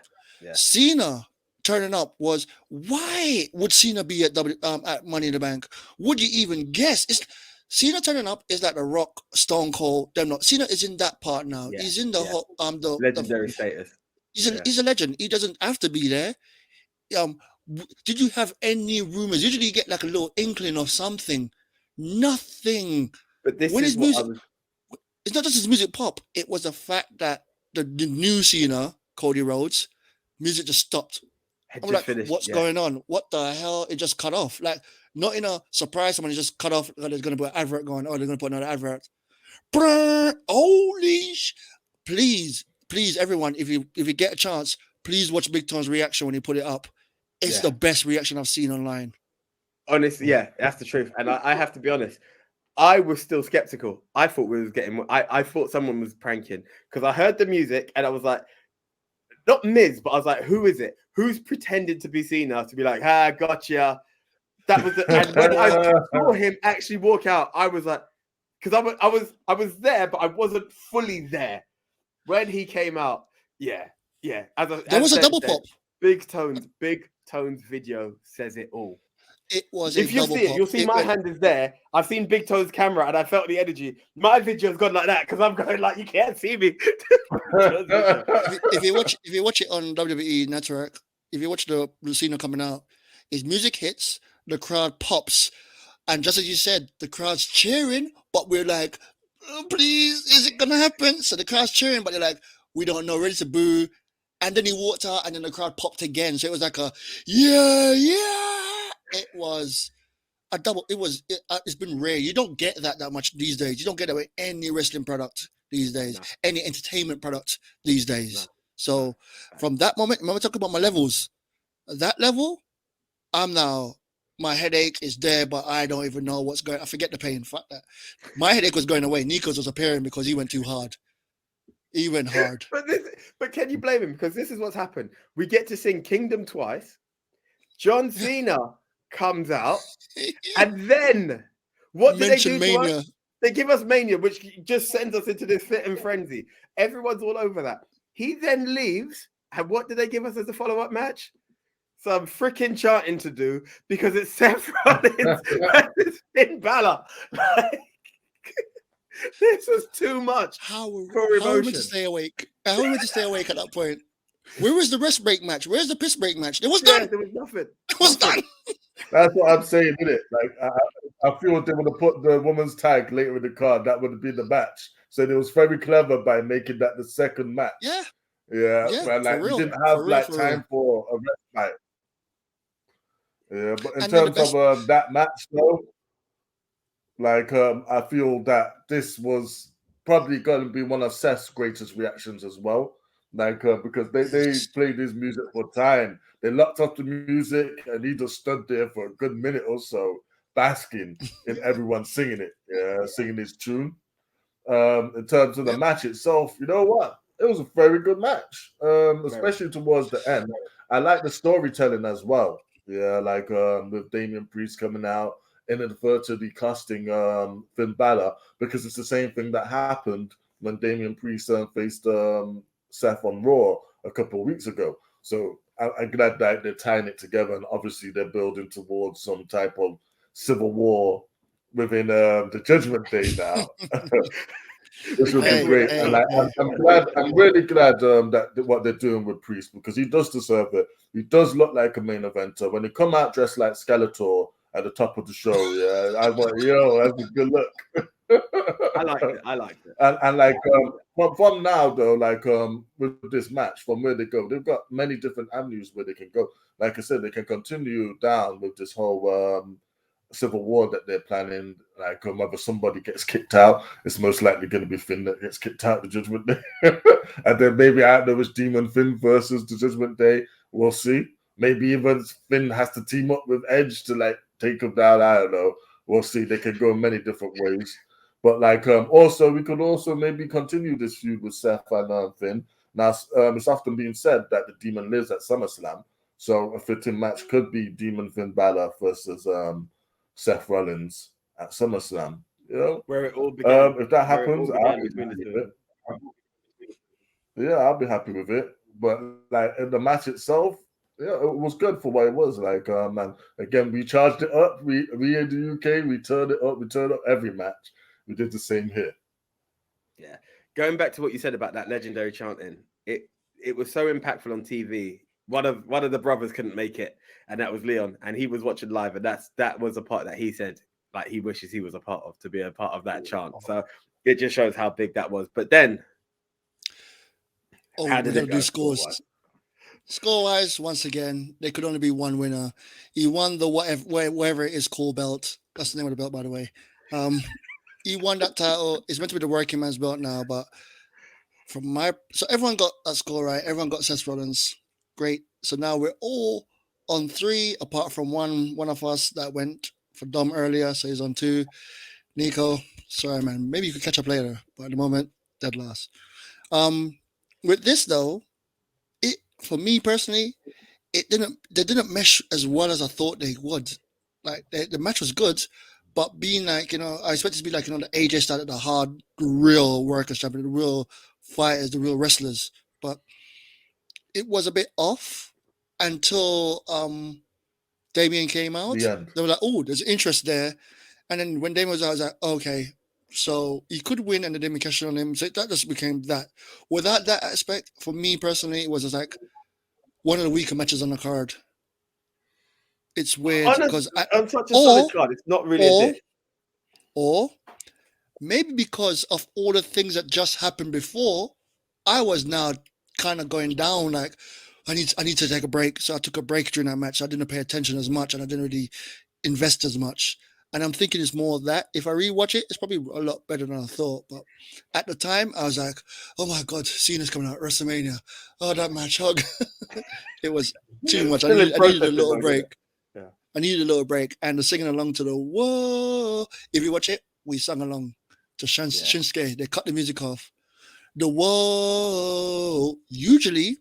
Cena turning up was, why would Cena be at at Money in the Bank? Would you even guess? Cena turning up is like the Rock, Stone Cold, them not. Cena is in that part now. Yeah, He's in the whole legendary status. He's a legend. He doesn't have to be there. Did you have any rumors? Usually you get like a little inkling of something. Nothing. But this when is his music, it's not just his music pop. It was the fact that the new Cena, Cody Rhodes, music just stopped. I'm like, what's going on? What the hell? It just cut off. Like, not in a surprise, someone just cut off. There's going to be an advert going. Oh, they're going to put another advert. Holy please, everyone, if you get a chance, please watch Big Tom's reaction when he put it up. It's the best reaction I've seen online. Honestly, yeah, that's the truth. And I have to be honest, I was still skeptical. I thought we was getting. I thought someone was pranking because I heard the music and I was like, not Miz, but I was like, who is it? Who's pretending to be Cena to be like, gotcha. That was the, and when I saw him actually walk out, I was like, because I was there, but I wasn't fully there when he came out. Yeah. There was a double pop. Big Tone's video says it all. It was. If you see it, you'll see my hand is there. I've seen Big Tone's camera and I felt the energy. My video's gone like that because I'm going like, you can't see me. if you watch it on WWE Network, if you watch the Cena coming out, his music hits, the crowd pops, and just as you said, the crowd's cheering, but we're like, oh, please, is it gonna happen? So the crowd's cheering, but they're like, we don't know, ready to boo. And then he walked out, and then the crowd popped again. So it was like a yeah. It was a double. It's been rare. You don't get that much these days. You don't get that with any wrestling product these days, any entertainment product these days. So from that moment, when we talk about my levels, that level, I'm now. My headache is there, but I don't even know what's going. I forget the pain. Fuck that. My headache was going away. Nico's was appearing because he went too hard. He went hard. But can you blame him? Because this is what's happened. We get to sing Kingdom twice. John Cena comes out. And then what do they do to us? They give us Mania, which just sends us into this fit and frenzy. Everyone's all over that. He then leaves. And what do they give us as a follow-up match? Some freaking chanting to do because it's Seth Rollins and Finn Balor. This was too much. How were we meant to stay awake? How were we meant to stay awake at that point? Where was the rest break match? Where's the piss break match? There was none. There was nothing. It was done. That's what I'm saying, isn't it? Like I feel they would have put the woman's tag later in the card. That would have been the match. So it was very clever by making that the second match. Yeah. But like we didn't have time for a rest fight. Yeah, but in terms of that match, though, like I feel that this was probably going to be one of Seth's greatest reactions as well. Like because they played his music for time. They locked up the music, and he just stood there for a good minute or so, basking in everyone singing it, singing his tune. In terms of the match itself, you know what? It was a very good match, especially towards the end. I like the storytelling as well. Yeah, like with Damian Priest coming out and inadvertently casting Finn Balor, because it's the same thing that happened when Damian Priest faced Seth on Raw a couple of weeks ago. So I'm glad that they're tying it together, and obviously they're building towards some type of civil war within the Judgment Day now. This would be great, and I'm really glad that what they're doing with Priest, because he does deserve it. He does look like a main eventer. When he come out dressed like Skeletor at the top of the show, I went, that's a good look. I liked it. And like from now though, like with this match, from where they go, they've got many different avenues where they can go. Like I said, they can continue down with this whole civil war that they're planning. Like whether somebody gets kicked out, it's most likely going to be Finn that gets kicked out the Judgment Day, and then maybe I don't know it's Demon Finn versus the Judgment Day. We'll see. Maybe even Finn has to team up with Edge to like take him down. I don't know. We'll see. They can go many different ways. But like also we could also maybe continue this feud with Seth and Finn. Now it's often being said that the Demon lives at SummerSlam, so a fitting match could be Demon Finn Balor versus Seth Rollins at SummerSlam. You know, Where it all began. if that Where it all happens, began I'll be between the happy two with of them. it. Yeah, I'll be happy with it. But like in the match itself, yeah, it was good for what it was. Like, and again, we charged it up. We in the UK, we turned it up. We turned up every match. We did the same here. Yeah. Going back to what you said about that legendary chanting, it was so impactful on TV. One of the brothers couldn't make it, and that was Leon, and he was watching live, and that was a part that he said like he wishes he was a part of, to be a part of that chant. So it just shows how big that was. But then, Oh, how we did got it to go do scores. Score-wise, once again, there could only be one winner. He won the whatever it is called belt. That's the name of the belt, by the way. He won that title. It's meant to be the working man's belt now, but so everyone got that score right. Everyone got Seth Rollins. Great. So now we're all on 3, apart from one of us that went for Dom earlier, so he's on 2. Nico, sorry man, maybe you could catch up later, but at the moment, dead last. With this though, it for me personally, they didn't mesh as well as I thought they would. Like the match was good, but being like, I expected to be like, the AJ started the hard, real workers, the real fighters, the real wrestlers, but it was a bit off until Damien came out. The end. Uh, Uh, They were like, oh, there's interest there. And then when Damien was out, I was like, okay, so he could win and then Damien cashed in on him. So that just became that. Without that aspect, for me personally, it was just like one of the weaker matches on the card. It's weird because on such a solid card, it's not really a or dish. or maybe because of all the things that just happened before, I was now kind of going down. Like I need to take a break, so I took a break during that match. I didn't pay attention as much, and I didn't really invest as much. And I'm thinking it's more of that. If I rewatch it, it's probably a lot better than I thought. But at the time, I was like, "Oh my God, Cena's coming out WrestleMania! Oh, that match hug!" It was too much. I Still in needed a processing little mode, break. yeah. I needed a little break, and the singing along to the whoa. If you watch it, we sung along to Shinsuke. They cut the music off. The whoa. Usually,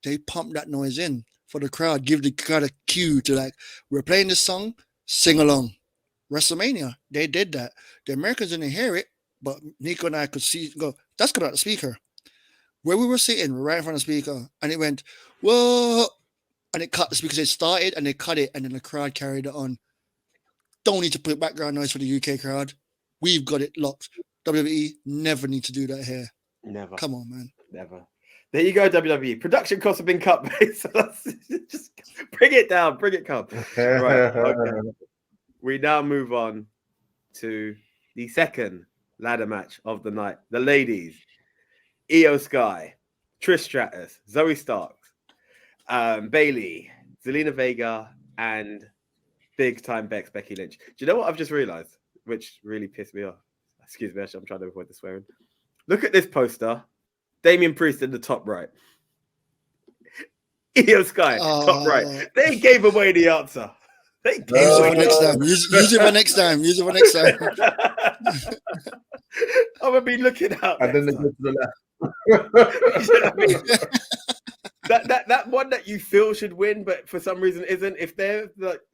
they pump that noise in for the crowd, give the crowd a cue to like, we're playing this song, sing along. WrestleMania, they did that. The Americans didn't hear it, but Nico and I could see go, that's coming out the speaker. Where we were sitting, right in front of the speaker, and it went, whoa, and it cut the speakers. It started and they cut it, and then the crowd carried it on. Don't need to put background noise for the UK crowd. We've got it locked. WWE never need to do that here. Never. Come on, man. Never. There you go, WWE. Production costs have been cut, mate. So just bring it down. Bring it down. Right. Okay. We now move on to the second ladder match of the night. The ladies, Io Sky, Trish Stratus, Zoe Starks, Bailey, Zelina Vega, and big time Becky Lynch. Do you know what I've just realized? Which really pissed me off. Excuse me, I'm trying to avoid the swearing. Look at this poster. Damien Priest in the top right. Io Sky, top right. They gave away the answer. They gave Use it away for next time. Use it for next time. Use it for next time. I'm gonna be looking out. And then they time. go to the left. You know what I mean? that one that you feel should win, but for some reason isn't. If they're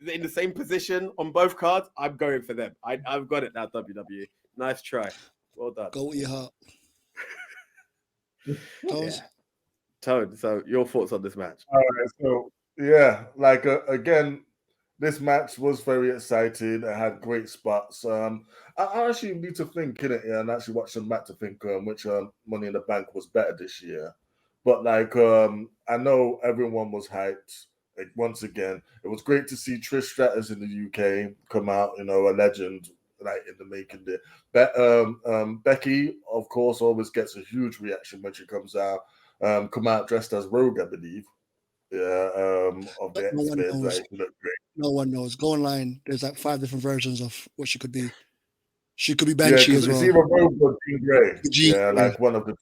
in the same position on both cards, I'm going for them. I've got it now. WWE, nice try, well done. Go with your heart. Yeah. Tone. So your thoughts on this match? All right, so yeah, like again, this match was very exciting. It had great spots. I actually need to think in it, and actually watch some match to think which Money in the Bank was better this year. But like, I know everyone was hyped. Like, once again, it was great to see Trish Stratus in the UK come out. A legend, like in the making. Becky, of course, always gets a huge reaction when she comes out. Come out dressed as Rogue, I believe. Yeah, of the No one X-Men. knows. Like, she looked great. No one knows. Go online. There's like 5 different versions of what she could be. She could be Yeah, Banshee because as it's well. either Rogue or Jean Grey. The Jean Yeah, Grey. like one of the.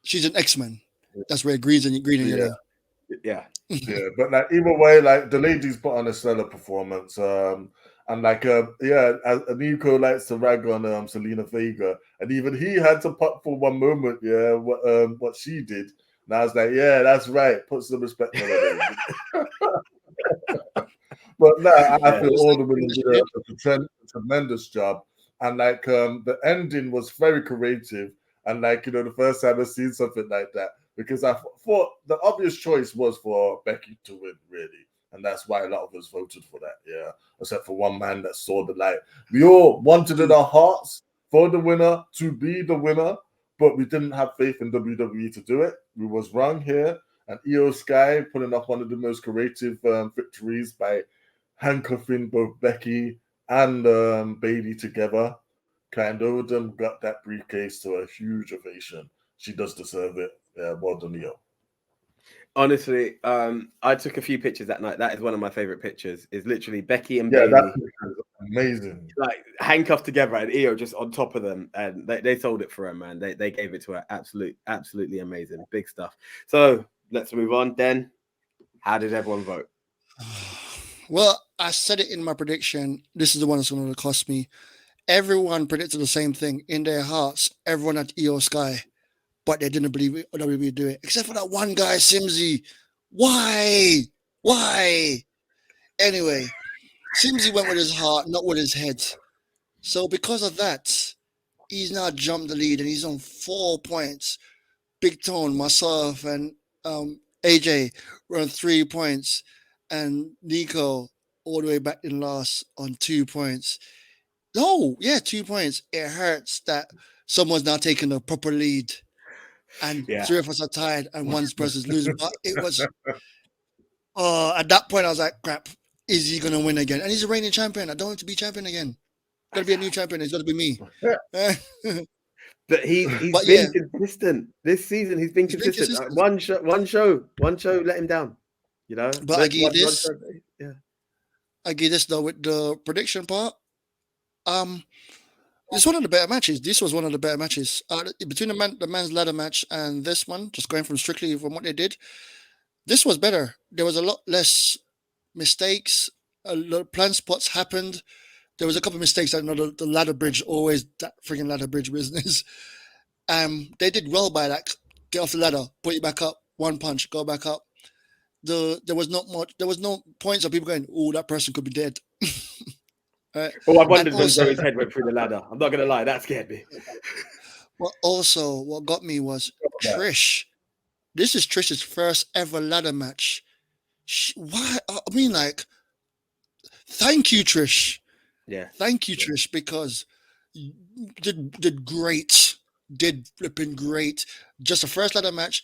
She's an X-Men. That's where green and Yeah. yellow. Yeah. Yeah, but like either way, like the ladies put on a stellar performance. And like Nico likes to rag on Selena Vega, and even he had to pop for one moment, yeah, what she did. And I was like, yeah, that's right. Put some respect on her name. But no, I feel all the women did a tremendous job, and like the ending was very creative, and like the first time I've seen something like that, because I thought the obvious choice was for Becky to win, really, and that's why a lot of us voted for that. Yeah, except for one man that saw the light. We all wanted in our hearts for the winner to be the winner, but we didn't have faith in WWE to do it. We was wrong here, and Io Sky pulling off one of the most creative victories by handcuffing both Becky and Bailey together. Kind of them got that briefcase to a huge ovation. She does deserve it. Yeah, well done, Leo. Honestly, I took a few pictures that night. That is one of my favorite pictures. Is literally Becky and Yeah, Bailey, that's amazing. like handcuffed together, and Io just on top of them, and they sold it for her, man. They gave it to her. Absolutely amazing, big stuff. So let's move on. Then, how did everyone vote? Well, I said it in my prediction. This is the one that's going to cost me. Everyone predicted the same thing in their hearts. Everyone at Io Sky, but they didn't believe it. WWE would do it, except for that one guy, Simsy. Why? Why? Anyway, Simsy went with his heart, not with his head. So because of that, he's now jumped the lead and he's on 4 points. Big Tone, myself, and AJ were on 3 points, and Nico all the way back in last on 2 points. No, yeah, 2 points. It hurts that someone's now taking a proper lead, and 3 of us are tied, and one person's losing. But it was at that point I was like, crap, is he gonna win again? And he's a reigning champion. I don't want him to be champion again. Gotta be a new champion. It's gotta be me. But he's But been yeah. consistent this season. He's been consistent. One show let him down. You know. But I give this. Yeah. I give this though with the prediction part. It's one of the better matches. This was one of the better matches between the men's ladder match and this one. Just going from strictly from what they did, this was better. There was a lot less mistakes. A lot of plan spots happened. There was a couple of mistakes. I know the ladder bridge, always that freaking ladder bridge business. They did well by like get off the ladder, put it back up, one punch, go back up. There was not much. There was no points of people going, "Oh, that person could be dead." I wondered when Zoe's head went through the ladder. I'm not gonna lie, that scared me. Well, also what got me was Trish. This is Trish's first ever ladder match. Why? I mean, like, thank you, Trish. Yeah. Thank you, Trish, because did great. Did flipping great. Just a first ladder match,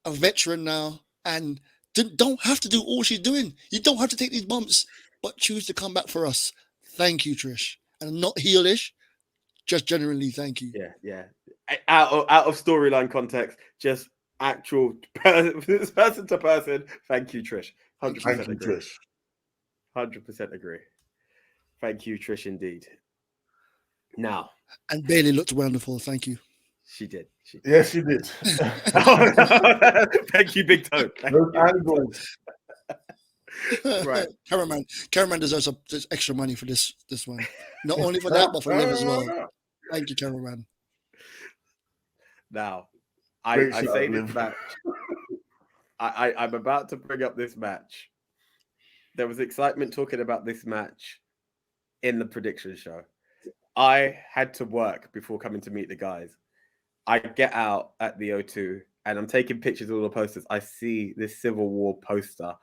a veteran now, and don't have to do all she's doing. You don't have to take these bumps, but choose to come back for us. Thank you, Trish. And not heelish, just generally thank you. Yeah. Out of storyline context, just actual person to person. Thank you, Trish. 100% agree. Trish. 100% agree. Thank you, Trish, indeed. Now. And Bailey looked wonderful. Thank you. She did. Yes, she did. Thank you, Big Toe. Those angles. Right. Cameraman deserves some extra money for this one. Not only for that, but for Liv as well. Thank you, cameraman. Now, I say this match. I'm about to bring up this match. There was excitement talking about this match in the prediction show. I had to work before coming to meet the guys. I get out at the O2 and I'm taking pictures of all the posters. I see this Civil War poster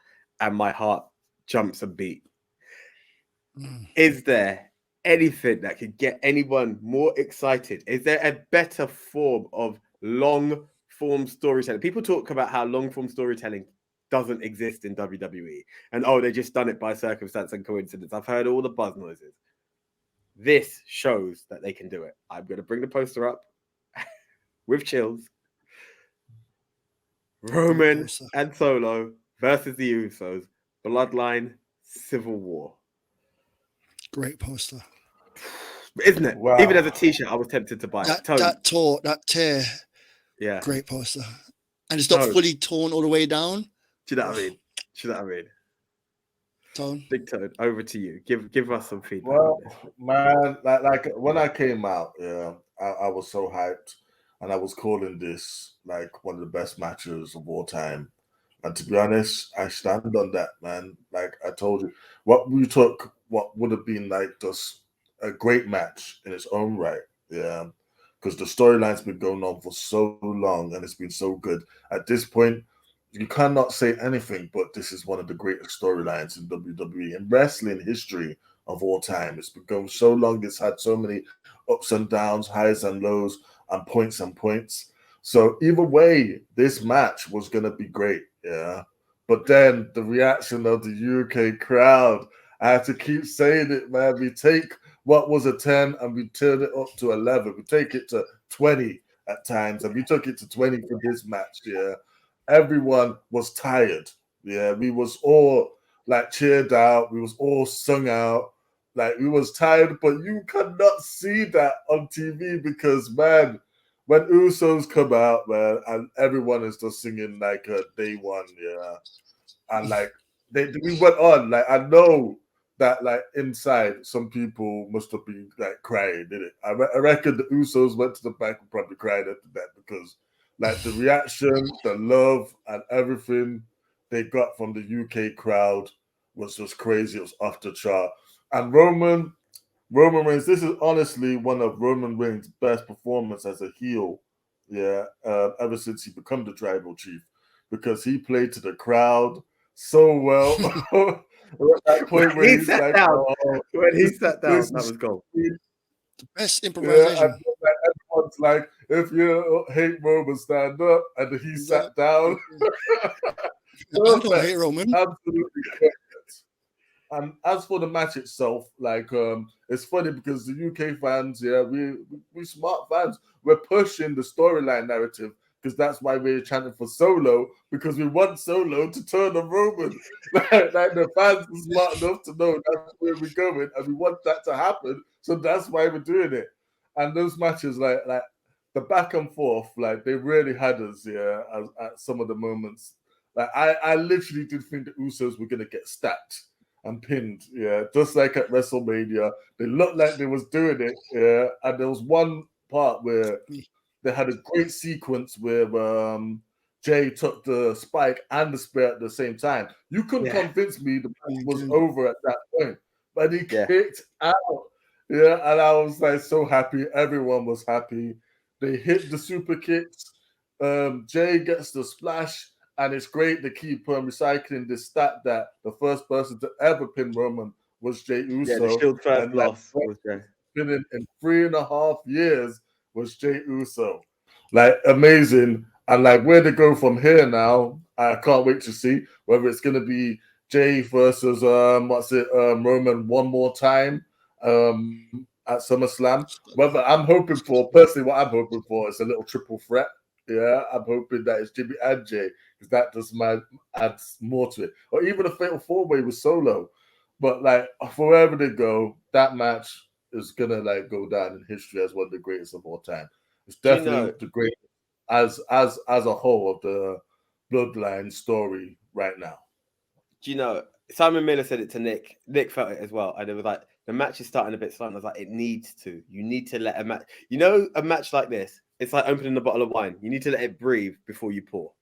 and my heart jumps a beat. Is there anything that could get anyone more excited? Is there a better form of long form storytelling? People talk about how long form storytelling doesn't exist in WWE and they just done it by circumstance and coincidence. I've heard all the buzz noises. This shows that they can do it. I'm going to bring the poster up with chills. Roman and Solo versus the Usos. Bloodline Civil War. Great poster. Isn't it? Wow. Even as a t-shirt, I was tempted to buy it. That tear. Yeah. Great poster. And it's not fully torn all the way down. Do you know what I mean? Tone. Big Toad, over to you. Give us some feedback. Well, man, like when I came out, yeah, I was so hyped, and I was calling this like one of the best matches of all time. And to be honest, I stand on that, man. Like I told you, what would have been like just a great match in its own right, yeah, because the storyline's been going on for so long and it's been so good. At this point, you cannot say anything but this is one of the greatest storylines in WWE and wrestling history of all time. It's been going so long, it's had so many ups and downs, highs and lows, and points and points. So either way, this match was gonna be great, yeah. But then the reaction of the UK crowd, I had to keep saying it, man. We take what was a 10 and we turn it up to 11. We take it to 20 at times, and we took it to 20 for this match, yeah. Everyone was tired. Yeah, we was all like cheered out. We was all sung out. Like we was tired, but you could not see that on TV because, man, when Usos come out, man, and everyone is just singing like day one, yeah, and like we went on. Like I know that like inside some people must have been like crying, did it? I reckon the Usos went to the back and probably cried after that because like the reaction, the love, and everything they got from the UK crowd was just crazy. It was off the chart. And Roman Reigns, this is honestly one of Roman Reigns' best performance as a heel, yeah, ever since he became the tribal chief, because he played to the crowd so well. At that point when he sat down, that was gold. The best improvisation. Yeah, everyone's like, if you hate Roman, stand up, and he sat down. I don't hate Roman. Absolutely perfect. And as for the match itself, like it's funny because the UK fans, yeah, we smart fans, we're pushing the storyline narrative because that's why we're chanting for Solo, because we want Solo to turn on Roman. like the fans are smart enough to know that's where we're going, and we want that to happen. So that's why we're doing it. And those matches, like the back and forth, like they really had us, yeah, at some of the moments. Like I literally did think the Usos were gonna get stacked and pinned, yeah, just like at WrestleMania. They looked like they was doing it, yeah. And there was one part where they had a great sequence where Jay took the spike and the spear at the same time. You couldn't convince me the match was over at that point, but he kicked out, yeah, and I was like so happy. Everyone was happy. They hit the super kicks. Jay gets the splash. And it's great to keep recycling this stat that the first person to ever pin Roman was Jey Uso. Yeah, the Shield first loss was Jey. Pinning in 3.5 years was Jey Uso. Like, amazing. And like, where they go from here now, I can't wait to see whether it's going to be Jey versus, Roman one more time at SummerSlam. Whether I'm hoping for, personally, what I'm hoping for is a little triple threat. Yeah, I'm hoping that it's Jimmy and Jay, because that just might add more to it. Or even a fatal four-way with Solo. But like wherever they go, that match is gonna like go down in history as one of the greatest of all time. It's definitely the greatest as a whole of the Bloodline story right now. Do you know, Simon Miller said it to Nick. Nick felt it as well. And it was like, the match is starting a bit slow. And I was like, it needs to. You need to let a match. You know, a match like this, it's like opening a bottle of wine. You need to let it breathe before you pour.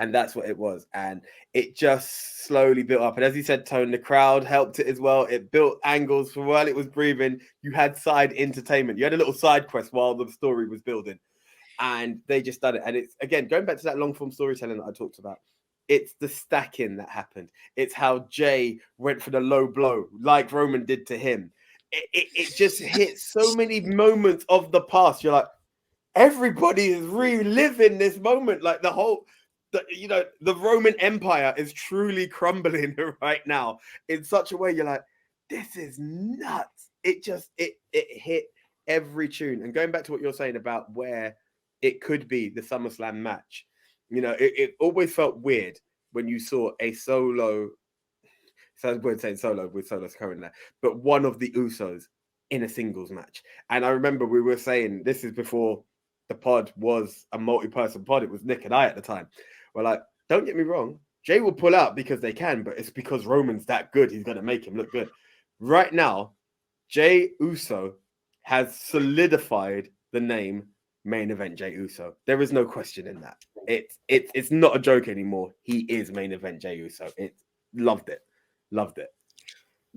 And that's what it was. And it just slowly built up. And as you said, Tone, the crowd helped it as well. It built angles for while it was breathing. You had side entertainment. You had a little side quest while the story was building. And they just done it. And it's, again, going back to that long form storytelling that I talked about, it's the stacking that happened. It's how Jay went for the low blow, like Roman did to him. It just hit so many moments of the past. You're like, everybody is reliving this moment. Like the Roman Empire is truly crumbling right now in such a way. You're like, this is nuts. It hit every tune. And going back to what you're saying about where it could be the SummerSlam match, you know, it always felt weird when you saw a Solo So we're saying solo with Solo's current there, but one of the Usos in a singles match. And I remember we were saying this is before the pod was a multi-person pod. It was Nick and I at the time. We're like, don't get me wrong, Jay will pull out because they can, but it's because Roman's that good. He's going to make him look good. Right now, Jay Uso has solidified the name Main Event Jay Uso. There is no question in that. It's not a joke anymore. He is Main Event Jay Uso. Loved it.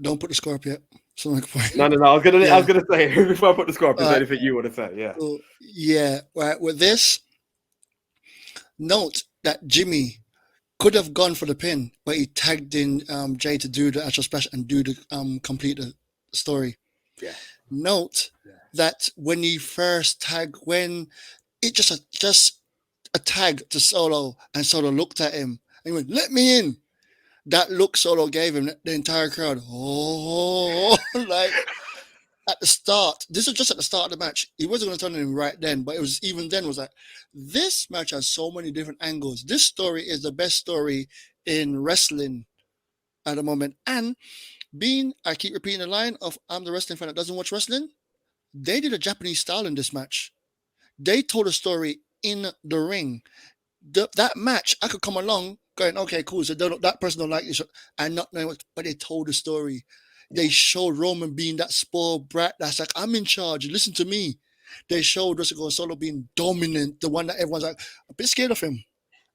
Don't put the score up yet. No. I was gonna say before I put the score up. Is there anything you want to say? Yeah. So, yeah. Right. With this, note that Jimmy could have gone for the pin, but he tagged in Jay to do the actual splash and do the complete the story. Yeah. Note that when he first tagged, when it just a tag to Solo, and Solo looked at him and he went, "Let me in." That look Solo gave him, the entire crowd, like at the start. This was just at the start of the match. He wasn't going to turn on him right then, but it was even then was like, this match has so many different angles. This story is the best story in wrestling at the moment. And I keep repeating the line of I'm the wrestling fan that doesn't watch wrestling. They did a Japanese style in this match. They told a story in the ring. That match, I could come along going, okay, cool. So that person don't like this, and not knowing what, but they told the story. They showed Roman being that spoiled brat that's like, I'm in charge. Listen to me. They showed Jessica Solo being dominant, the one that everyone's like a bit scared of him.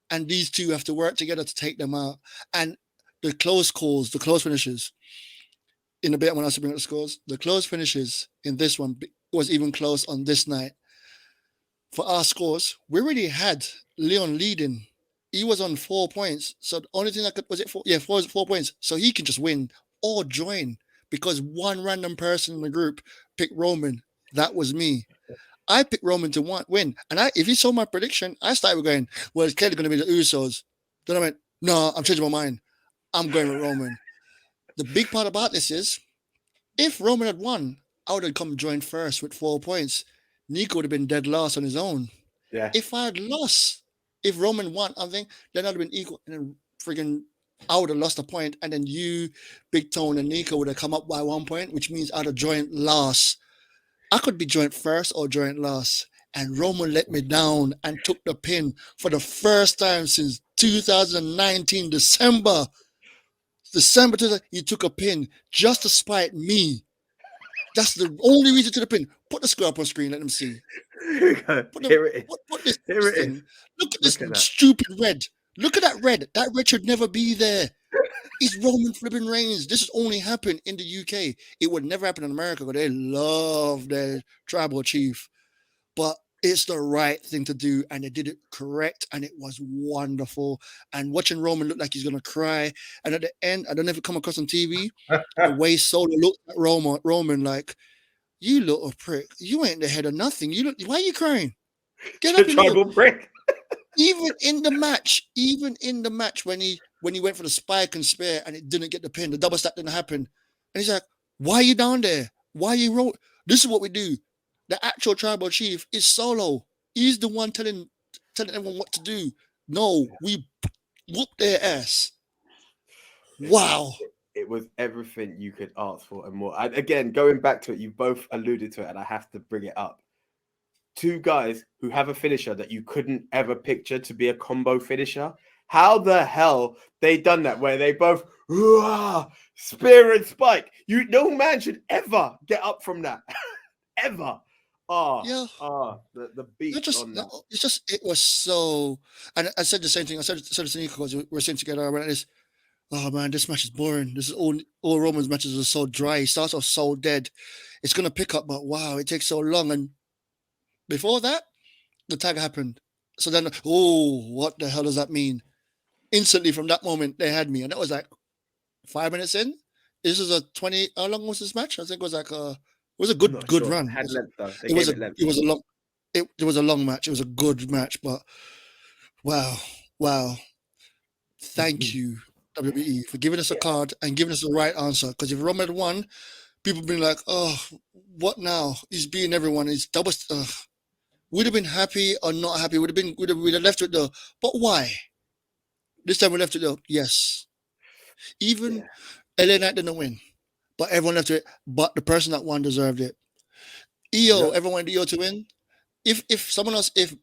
And these two have to work together to take them out. And the close calls, the close finishes. In a bit, when I bring up the scores, the close finishes in this one was even close on this night. For our scores, we already had Leon leading. He was on 4 points. So the only thing was it 4? Yeah, 4 points. So he can just win or join because one random person in the group picked Roman. That was me. I picked Roman to win. And if you saw my prediction, I started going, well, it's clearly going to be the Usos. Then I went, no, I'm changing my mind. I'm going with Roman. The big part about this is, if Roman had won, I would have come joined first with 4 points. Nico would have been dead last on his own. Yeah. If I had lost, if Roman won, I think then I'd have been equal. And then friggin' I would have lost a point. And then you, Big Tone, and Nico would have come up by 1 point, which means I'd have joined last. I could be joined first or joined last. And Roman let me down and took the pin for the first time since 2019, December 2000, he took a pin just to spite me. That's the only reason to the pin. Put the square up on screen, let them see. Put this thing. Look at this stupid red. Look at that red. That red should never be there. It's Roman flipping Reigns. This has only happened in the UK. It would never happen in America because they love their tribal chief. But it's the right thing to do, and they did it correct, and it was wonderful. And watching Roman look like he's gonna cry, and at the end, I don't know if it come across on TV, the way Solo looked at Roman like, "You little prick, you ain't the head of nothing. Why are you crying? Get up, you tribal prick." Even in the match when he went for the spike and spear and it didn't get the pin, the double stack didn't happen, and he's like, "Why are you down there? Why are you This is what we do." The actual tribal chief is Solo. He's the one telling everyone what to do. No, we whoop their ass. Wow. It was everything you could ask for and more. And again, going back to it, you both alluded to it, and I have to bring it up. Two guys who have a finisher that you couldn't ever picture to be a combo finisher. How the hell they done that where they both spear and spike? No man should ever get up from that. Ever. The beat on that. It was so, and I said the same thing. I said to Nico because we're sitting together. I went like this. Oh man, this match is boring. This is all Roman's matches are so dry. He starts off so dead. It's gonna pick up, but wow, it takes so long. And before that, the tag happened. So then, what the hell does that mean? Instantly from that moment, they had me, and that was like 5 minutes in. This is a 20. How long was this match? I think it was like it was a good run. It had length, though. It was a long match. It was a good match, but wow. Thank you, WWE, for giving us a card and giving us the right answer. Because if Roman had won, people would be like, "Oh, what now? He's beating everyone. He's double." We'd have been happy or not happy. We'd have left it but why? This time we left it yes. Even LA Knight didn't win, but everyone left it. But the person that won deserved it. EO, everyone wanted EO to win. If someone else, if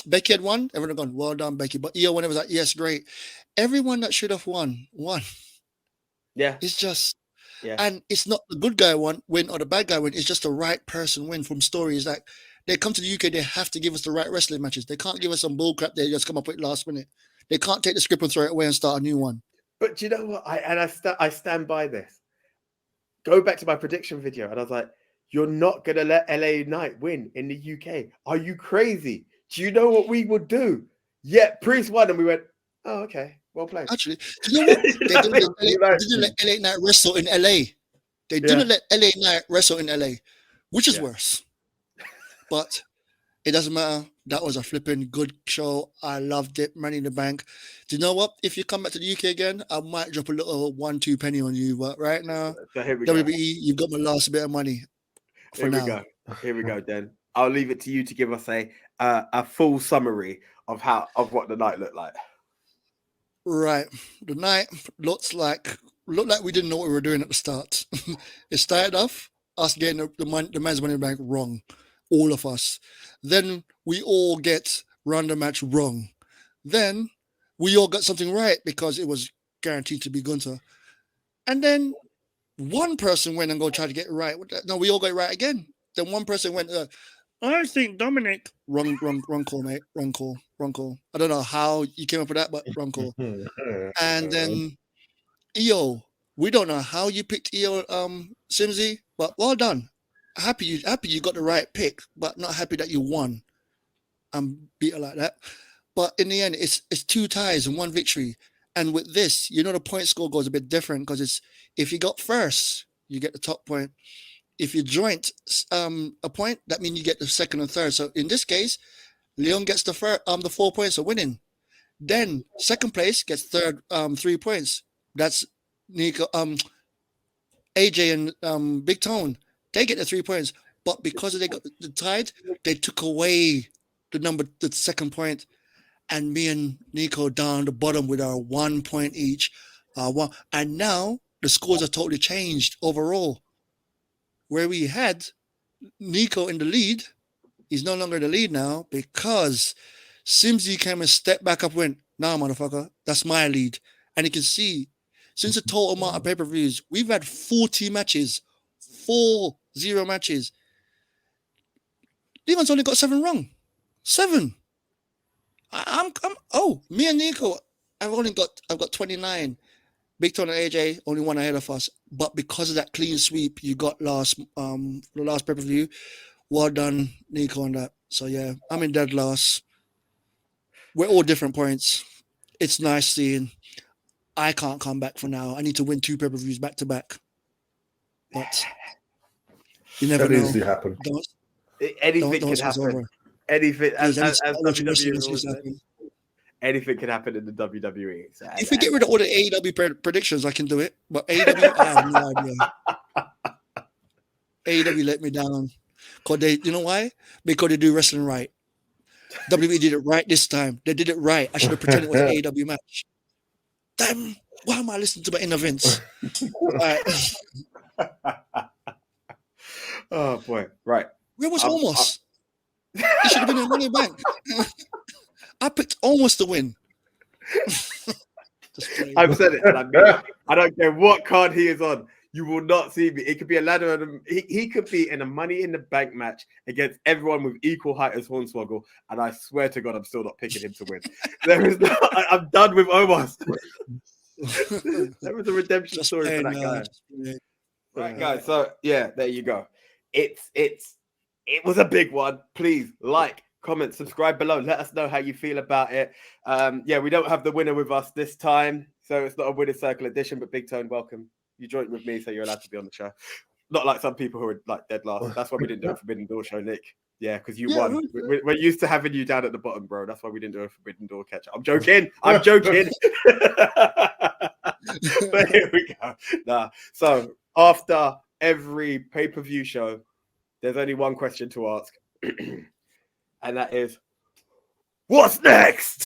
Becky had won, everyone had gone, well done, Becky. But EO, when it was like, yes, great. Everyone that should have won. Yeah. It's just, Yeah. and it's not the good guy win or the bad guy win. It's just the right person win from stories. Like, they come to the UK, they have to give us the right wrestling matches. They can't give us some bullcrap they just come up with last minute. They can't take the script and throw it away and start a new one. But do you know what? I stand by this. Go back to my prediction video, and I was like, you're not going to let LA Knight win in the UK. Are you crazy? Do you know what we would do? Yeah, Priest won, and we went, oh, okay, well played. Actually, you know what? They didn't let LA Knight wrestle in LA. They didn't let LA Knight wrestle in LA, which is worse. But it doesn't matter. That was a flipping good show. I loved it. Money in the Bank. Do you know what? If you come back to the UK again, I might drop a little 1-2 penny on you. But right now, so here we WWE, go. you've got my last bit of money. Here we go, then. I'll leave it to you to give us a full summary of what the night looked like. Right. The night looked like we didn't know what we were doing at the start. It started off us getting the men's Money in the Bank wrong. All of us. Then we all get random match wrong. Then we all got something right because it was guaranteed to be Gunther. And then one person went and go try to get it right. No, we all got it right again. Then one person went, I think Dominic. Wrong call, mate. Wrong call. I don't know how you came up with that, but wrong call. And then EO. We don't know how you picked EO Simsy, but well done. Happy you got the right pick, but not happy that you won and beat her like that. But in the end, it's 2 ties and 1 victory. And with this, the point score goes a bit different because it's if you got first, you get the top point. If you joint a point, that means you get the second and third. So in this case, Leon gets the 4 points of winning. Then second place gets third 3 points. That's Nico, AJ and Big Tone. They get the 3 points, but because they got the tied, they took away the second point, and me and Nico down the bottom with our 1 point each. And now the scores are totally changed overall. Where we had Nico in the lead, he's no longer in the lead now because Simsy came and stepped back up and went, nah, motherfucker, that's my lead. And you can see, since the total amount of pay-per-views, we've had 40 matches. 40 matches. Leon's only got 7 wrong. 7. Me and Nico, I've got 29. Big Tone and AJ only 1 ahead of us. But because of that clean sweep you got the last pay-per-view, well done, Nico, on that. So yeah, I'm in dead last. We're all different points. It's nice seeing. I can't come back for now. I need to win 2 pay-per-views back to back. But you never know. Easily happen. Anything can happen. Anything, as WWE, anything can happen in the WWE. So, if we get rid of all the AEW predictions, I can do it. But AEW, I have no idea. AEW let me down. You know why? Because they do wrestling right. WWE did it right this time. They did it right. I should have pretended it was an AEW match. Damn, why am I listening to my inner Vince? Right. Oh boy, right. Where was Almost? He should have been in Money in the Bank. I picked Almost to win. I've said it, and I mean it. I don't care what card he is on. You will not see me. It could be a ladder. He could be in a Money in the Bank match against everyone with equal height as Hornswoggle, and I swear to God, I'm still not picking him to win. I'm done with Almost. There was a redemption story for that guy. Right, guys. So yeah, there you go. It was a big one. Please like, comment, subscribe below. Let us know how you feel about it. We don't have the winner with us this time, so it's not a winner circle edition. But Big Tone, welcome. You joined with me, so you're allowed to be on the show. Not like some people who are like dead last. That's why we didn't do a Forbidden Door show, Nick. Yeah, because you won. We're used to having you down at the bottom, bro. That's why we didn't do a Forbidden Door catch. I'm joking. But here we go. Nah. So after every pay-per-view show, there's only one question to ask. And that is, what's next?